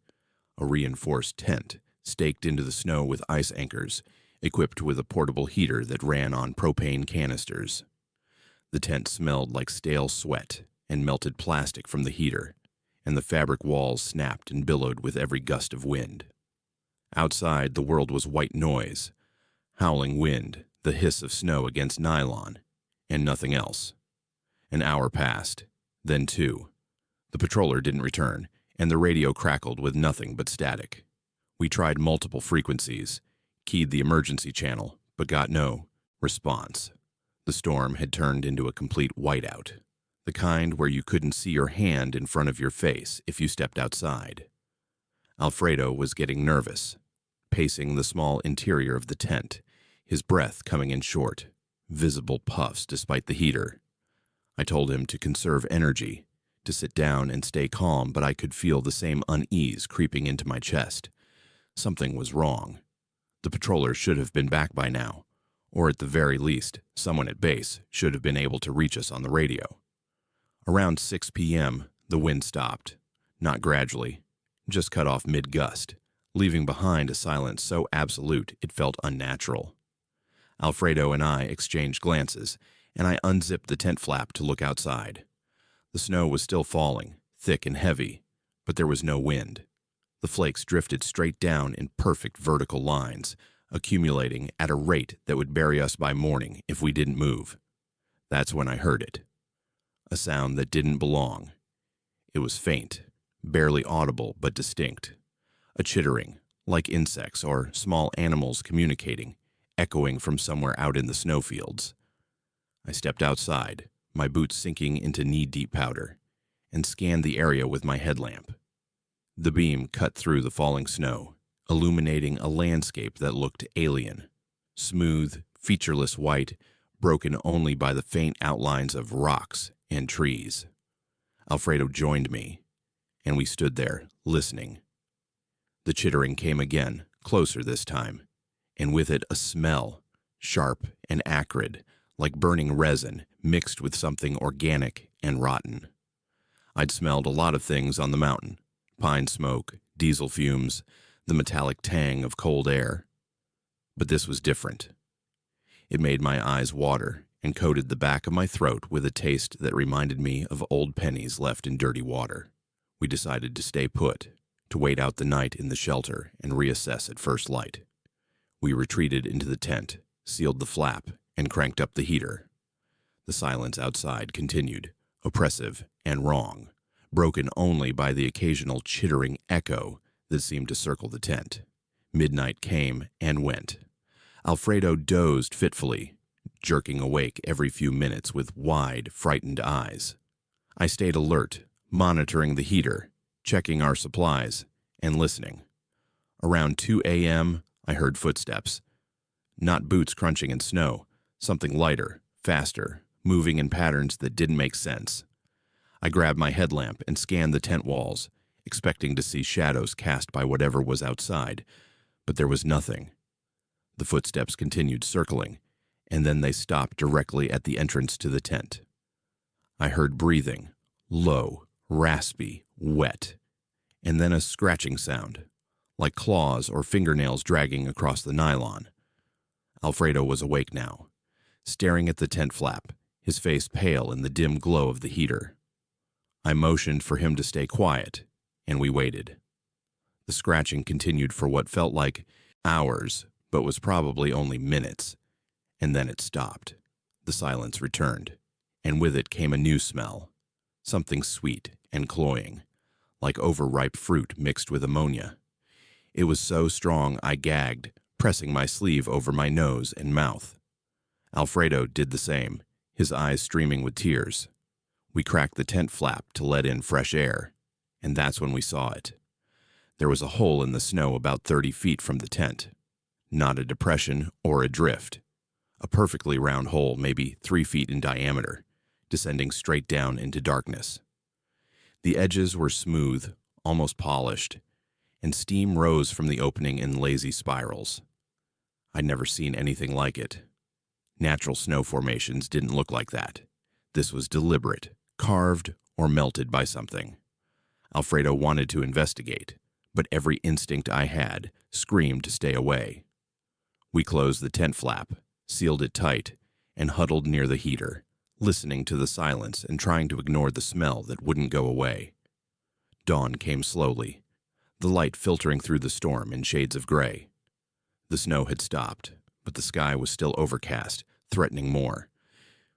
a reinforced tent staked into the snow with ice anchors, equipped with a portable heater that ran on propane canisters. The tent smelled like stale sweat and melted plastic from the heater, and the fabric walls snapped and billowed with every gust of wind. Outside, the world was white noise, howling wind, the hiss of snow against nylon, and nothing else. An hour passed, then 2. The patroller didn't return, and the radio crackled with nothing but static. We tried multiple frequencies, keyed the emergency channel, but got no response. The storm had turned into a complete whiteout, the kind where you couldn't see your hand in front of your face if you stepped outside. Alfredo was getting nervous, pacing the small interior of the tent, his breath coming in short, visible puffs despite the heater. I told him to conserve energy, to sit down and stay calm, but I could feel the same unease creeping into my chest. Something was wrong. The patroller should have been back by now, or at the very least, someone at base should have been able to reach us on the radio. Around 6 p.m., the wind stopped, not gradually, just cut off mid-gust, leaving behind a silence so absolute it felt unnatural. Alfredo and I exchanged glances, and I unzipped the tent flap to look outside. The snow was still falling, thick and heavy, but there was no wind. The flakes drifted straight down in perfect vertical lines, accumulating at a rate that would bury us by morning if we didn't move. That's when I heard it. A sound that didn't belong. It was faint, barely audible but distinct. A chittering, like insects or small animals communicating, echoing from somewhere out in the snowfields. I stepped outside, my boots sinking into knee-deep powder, and scanned the area with my headlamp. The beam cut through the falling snow, illuminating a landscape that looked alien, smooth, featureless white, broken only by the faint outlines of rocks and trees. Alfredo joined me, and we stood there, listening. The chittering came again, closer this time, and with it a smell, sharp and acrid, like burning resin mixed with something organic and rotten. I'd smelled a lot of things on the mountain: pine smoke, diesel fumes, the metallic tang of cold air. But this was different. It made my eyes water and coated the back of my throat with a taste that reminded me of old pennies left in dirty water. We decided to stay put, to wait out the night in the shelter and reassess at first light. We retreated into the tent, sealed the flap, and cranked up the heater. The silence outside continued, oppressive and wrong, broken only by the occasional chittering echo that seemed to circle the tent. Midnight came and went. Alfredo dozed fitfully, jerking awake every few minutes with wide, frightened eyes. I stayed alert, monitoring the heater, checking our supplies, and listening. Around 2 a.m., I heard footsteps. Not boots crunching in snow, something lighter, faster, moving in patterns that didn't make sense. I grabbed my headlamp and scanned the tent walls, expecting to see shadows cast by whatever was outside, but there was nothing. The footsteps continued circling, and then they stopped directly at the entrance to the tent. I heard breathing, low, raspy, wet, and then a scratching sound, like claws or fingernails dragging across the nylon. Alfredo was awake now, staring at the tent flap, his face pale in the dim glow of the heater. I motioned for him to stay quiet, and we waited. The scratching continued for what felt like hours, but was probably only minutes, and then it stopped. The silence returned, and with it came a new smell, something sweet and cloying, like overripe fruit mixed with ammonia. It was so strong I gagged, pressing my sleeve over my nose and mouth. Alfredo did the same, his eyes streaming with tears. We cracked the tent flap to let in fresh air, and that's when we saw it. There was a hole in the snow about 30 feet from the tent. Not a depression or a drift. A perfectly round hole, maybe 3 feet in diameter, descending straight down into darkness. The edges were smooth, almost polished, and steam rose from the opening in lazy spirals. I'd never seen anything like it. Natural snow formations didn't look like that. This was deliberate, carved or melted by something. Alfredo wanted to investigate, but every instinct I had screamed to stay away. We closed the tent flap, sealed it tight, and huddled near the heater, listening to the silence and trying to ignore the smell that wouldn't go away. Dawn came slowly, the light filtering through the storm in shades of gray. The snow had stopped, but the sky was still overcast, threatening more.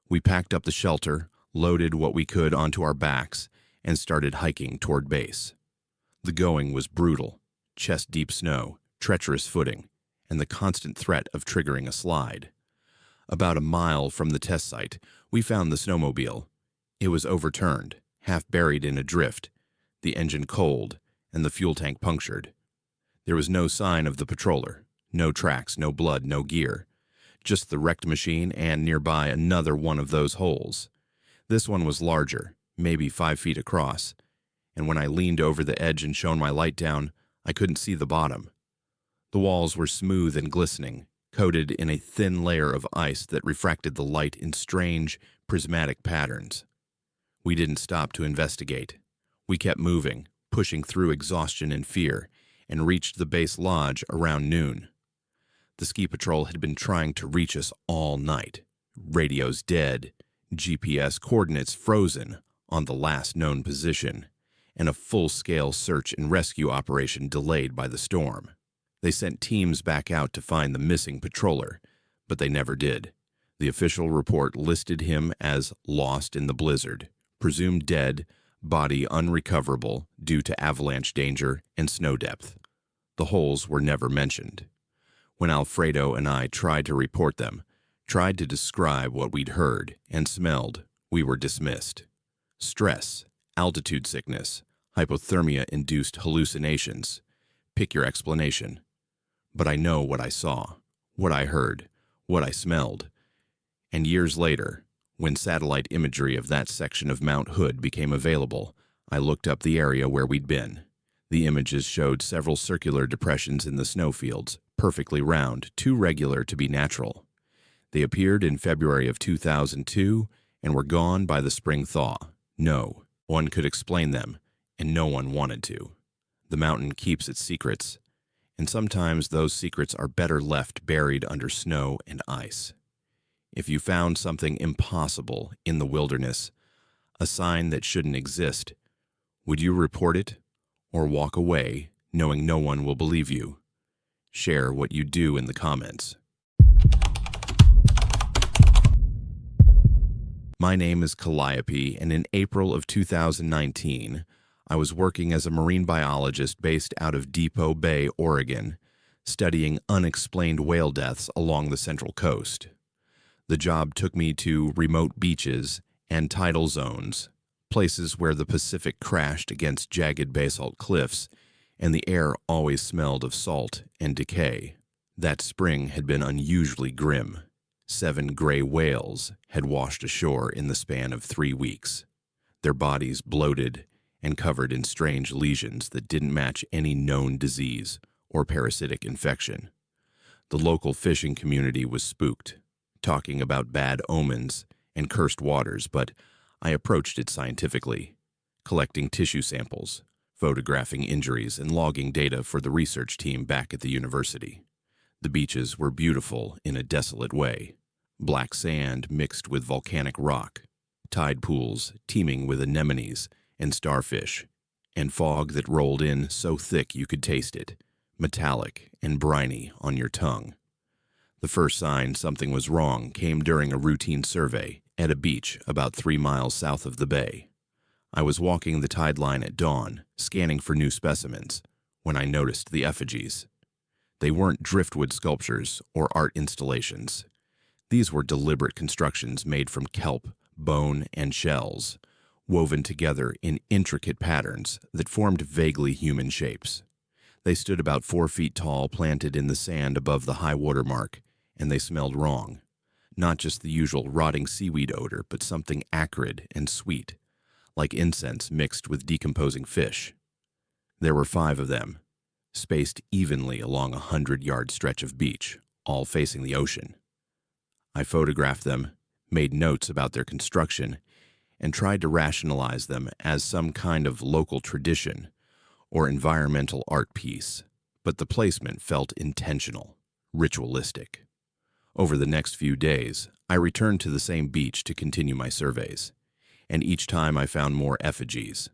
We packed up the shelter, loaded what we could onto our backs, and started hiking toward base. The going was brutal, chest-deep snow, treacherous footing, and the constant threat of triggering a slide. About a mile from the test site, we found the snowmobile. It was overturned, half buried in a drift, the engine cold, and the fuel tank punctured. There was no sign of the patroller, no tracks, no blood, no gear. Just the wrecked machine and nearby another one of those holes. This one was larger, maybe 5 feet across, and when I leaned over the edge and shone my light down, I couldn't see the bottom. The walls were smooth and glistening, coated in a thin layer of ice that refracted the light in strange, prismatic patterns. We didn't stop to investigate. We kept moving, pushing through exhaustion and fear, and reached the base lodge around noon. The ski patrol had been trying to reach us all night. Radios dead, GPS coordinates frozen on the last known position, and a full-scale search and rescue operation delayed by the storm. They sent teams back out to find the missing patroller, but they never did. The official report listed him as lost in the blizzard, presumed dead, body unrecoverable due to avalanche danger and snow depth. The holes were never mentioned. When Alfredo and I tried to report them, tried to describe what we'd heard and smelled, we were dismissed. Stress, altitude sickness, hypothermia-induced hallucinations. Pick your explanation. But I know what I saw, what I heard, what I smelled. And years later, when satellite imagery of that section of Mount Hood became available, I looked up the area where we'd been. The images showed several circular depressions in the snowfields, perfectly round, too regular to be natural. They appeared in February of 2002 and were gone by the spring thaw. No one could explain them, and no one wanted to. The mountain keeps its secrets, and sometimes those secrets are better left buried under snow and ice. If you found something impossible in the wilderness, a sign that shouldn't exist, would you report it or walk away knowing no one will believe you? Share what you do in the comments. My name is Calliope, and in April of 2019, I was working as a marine biologist based out of Depot Bay, Oregon, studying unexplained whale deaths along the Central Coast. The job took me to remote beaches and tidal zones, places where the Pacific crashed against jagged basalt cliffs and the air always smelled of salt and decay. That spring had been unusually grim. 7 gray whales had washed ashore in the span of 3 weeks, their bodies bloated and covered in strange lesions that didn't match any known disease or parasitic infection. The local fishing community was spooked, talking about bad omens and cursed waters, but I approached it scientifically, collecting tissue samples, photographing injuries, and logging data for the research team back at the university. The beaches were beautiful in a desolate way. Black sand mixed with volcanic rock, tide pools teeming with anemones and starfish, and fog that rolled in so thick you could taste it, metallic and briny on your tongue. The first sign something was wrong came during a routine survey at a beach about 3 miles south of the bay. I was walking the tide line at dawn, scanning for new specimens, when I noticed the effigies. They weren't driftwood sculptures or art installations. These were deliberate constructions made from kelp, bone, and shells, woven together in intricate patterns that formed vaguely human shapes. They stood about 4 feet tall, planted in the sand above the high water mark, and they smelled wrong. Not just the usual rotting seaweed odor, but something acrid and sweet, like incense mixed with decomposing fish. There were 5 of them, spaced evenly along a 100-yard stretch of beach, all facing the ocean. I photographed them, made notes about their construction, and tried to rationalize them as some kind of local tradition or environmental art piece, but the placement felt intentional, ritualistic. Over the next few days, I returned to the same beach to continue my surveys, and each time I found more effigies.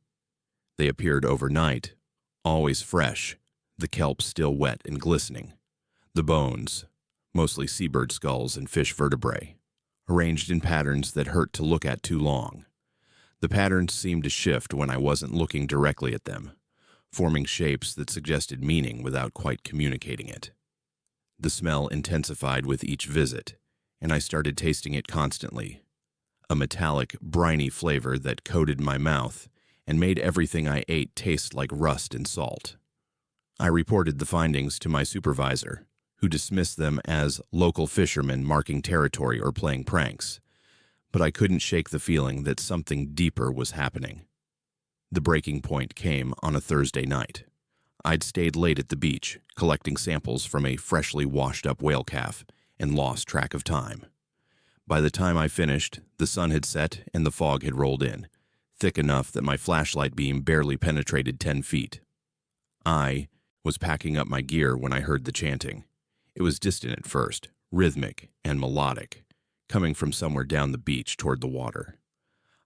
They appeared overnight, always fresh, the kelp still wet and glistening. The bones, mostly seabird skulls and fish vertebrae, arranged in patterns that hurt to look at too long. The patterns seemed to shift when I wasn't looking directly at them, forming shapes that suggested meaning without quite communicating it. The smell intensified with each visit, and I started tasting it constantly. A metallic, briny flavor that coated my mouth and made everything I ate taste like rust and salt. I reported the findings to my supervisor, who dismissed them as local fishermen marking territory or playing pranks, but I couldn't shake the feeling that something deeper was happening. The breaking point came on a Thursday night. I'd stayed late at the beach, collecting samples from a freshly washed-up whale calf, and lost track of time. By the time I finished, the sun had set and the fog had rolled in, thick enough that my flashlight beam barely penetrated 10 feet. I was packing up my gear when I heard the chanting. It was distant at first, rhythmic and melodic, coming from somewhere down the beach toward the water.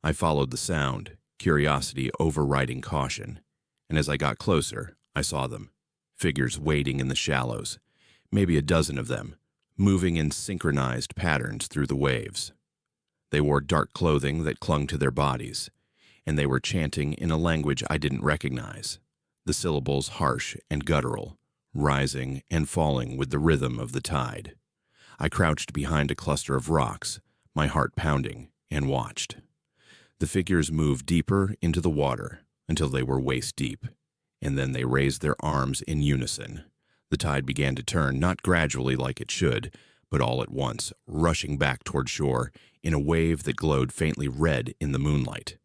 I followed the sound, curiosity overriding caution, and as I got closer, I saw them, figures wading in the shallows, maybe a dozen of them, moving in synchronized patterns through the waves. They wore dark clothing that clung to their bodies, and they were chanting in a language I didn't recognize, the syllables harsh and guttural, rising and falling with the rhythm of the tide. I crouched behind a cluster of rocks, my heart pounding, and watched. The figures moved deeper into the water until they were waist deep, and then they raised their arms in unison. The tide began to turn, not gradually like it should, but all at once, rushing back toward shore in a wave that glowed faintly red in the moonlight.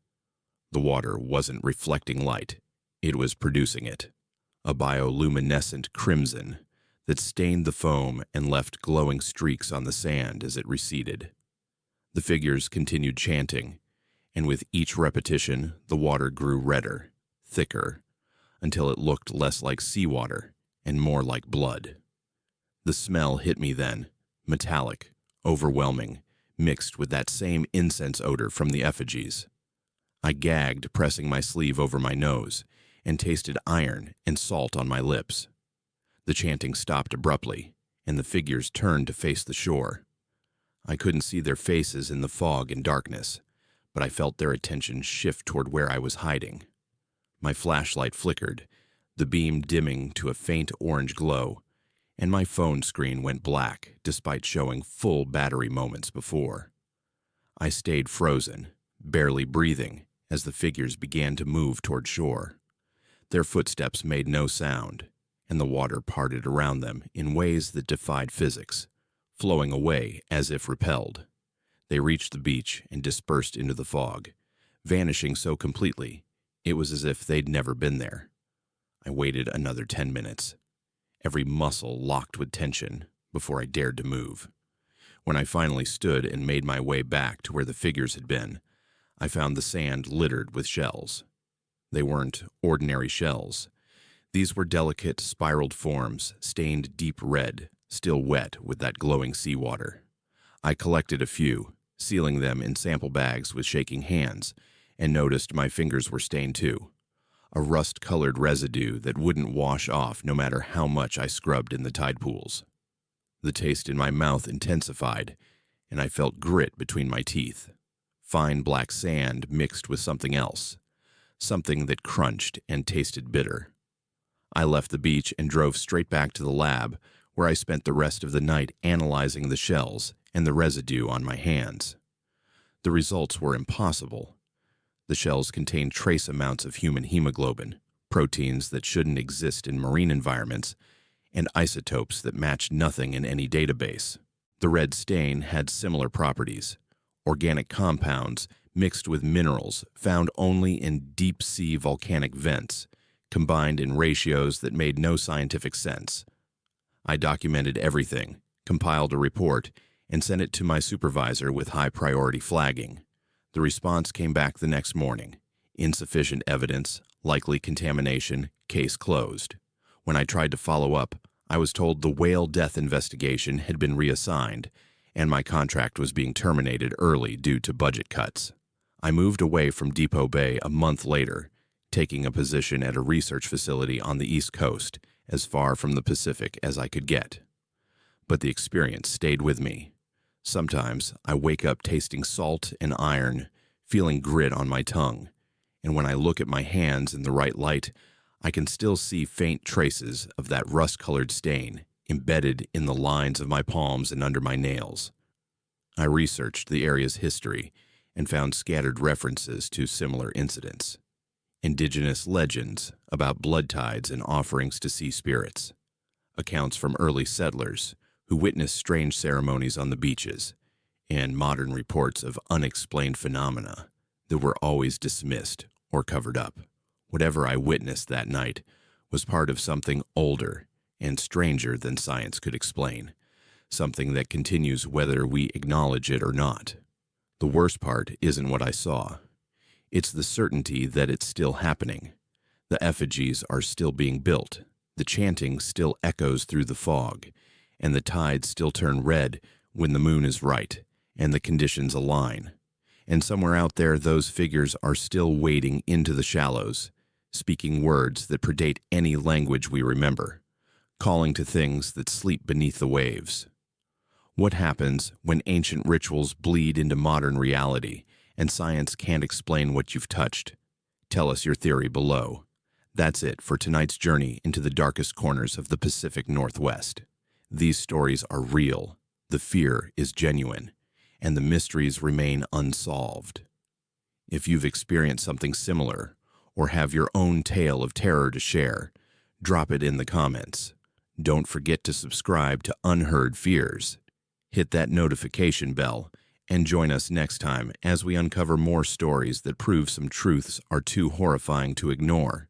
The water wasn't reflecting light, it was producing it, a bioluminescent crimson that stained the foam and left glowing streaks on the sand as it receded. The figures continued chanting, and with each repetition, the water grew redder, thicker, until it looked less like seawater and more like blood. The smell hit me then, metallic, overwhelming, mixed with that same incense odor from the effigies. I gagged, pressing my sleeve over my nose, and tasted iron and salt on my lips. The chanting stopped abruptly, and the figures turned to face the shore. I couldn't see their faces in the fog and darkness, but I felt their attention shift toward where I was hiding. My flashlight flickered, the beam dimming to a faint orange glow, and my phone screen went black despite showing full battery moments before. I stayed frozen, barely breathing, as the figures began to move toward shore. Their footsteps made no sound, and the water parted around them in ways that defied physics, flowing away as if repelled. They reached the beach and dispersed into the fog, vanishing so completely it was as if they'd never been there. I waited another 10 minutes, every muscle locked with tension, before I dared to move. When I finally stood and made my way back to where the figures had been, I found the sand littered with shells. They weren't ordinary shells. These were delicate, spiraled forms, stained deep red, still wet with that glowing seawater. I collected a few, sealing them in sample bags with shaking hands, and noticed my fingers were stained too. A rust-colored residue that wouldn't wash off no matter how much I scrubbed in the tide pools. The taste in my mouth intensified, and I felt grit between my teeth. Fine black sand mixed with something else, something that crunched and tasted bitter. I left the beach and drove straight back to the lab, where I spent the rest of the night analyzing the shells and the residue on my hands. The results were impossible. The shells contained trace amounts of human hemoglobin, proteins that shouldn't exist in marine environments, and isotopes that matched nothing in any database. The red stain had similar properties, organic compounds mixed with minerals found only in deep-sea volcanic vents, combined in ratios that made no scientific sense. I documented everything, compiled a report, and sent it to my supervisor with high-priority flagging. The response came back the next morning. Insufficient evidence, likely contamination, case closed. When I tried to follow up, I was told the whale death investigation had been reassigned, and my contract was being terminated early due to budget cuts. I moved away from Depot Bay a month later, taking a position at a research facility on the East Coast, as far from the Pacific as I could get. But the experience stayed with me. Sometimes I wake up tasting salt and iron, feeling grit on my tongue, and when I look at my hands in the right light, I can still see faint traces of that rust-colored stain embedded in the lines of my palms and under my nails. I researched the area's history and found scattered references to similar incidents. Indigenous legends about blood tides and offerings to sea spirits, accounts from early settlers who witnessed strange ceremonies on the beaches, and modern reports of unexplained phenomena that were always dismissed or covered up. Whatever I witnessed that night was part of something older and stranger than science could explain, something that continues whether we acknowledge it or not. The worst part isn't what I saw. It's the certainty that it's still happening. The effigies are still being built, the chanting still echoes through the fog, and the tides still turn red when the moon is right and the conditions align. And somewhere out there, those figures are still wading into the shallows, speaking words that predate any language we remember, calling to things that sleep beneath the waves. What happens when ancient rituals bleed into modern reality and science can't explain what you've touched? Tell us your theory below. That's it for tonight's journey into the darkest corners of the Pacific Northwest. These stories are real, the fear is genuine, and the mysteries remain unsolved. If you've experienced something similar, or have your own tale of terror to share, drop it in the comments. Don't forget to subscribe to Unheard Fears. Hit that notification bell, and join us next time as we uncover more stories that prove some truths are too horrifying to ignore.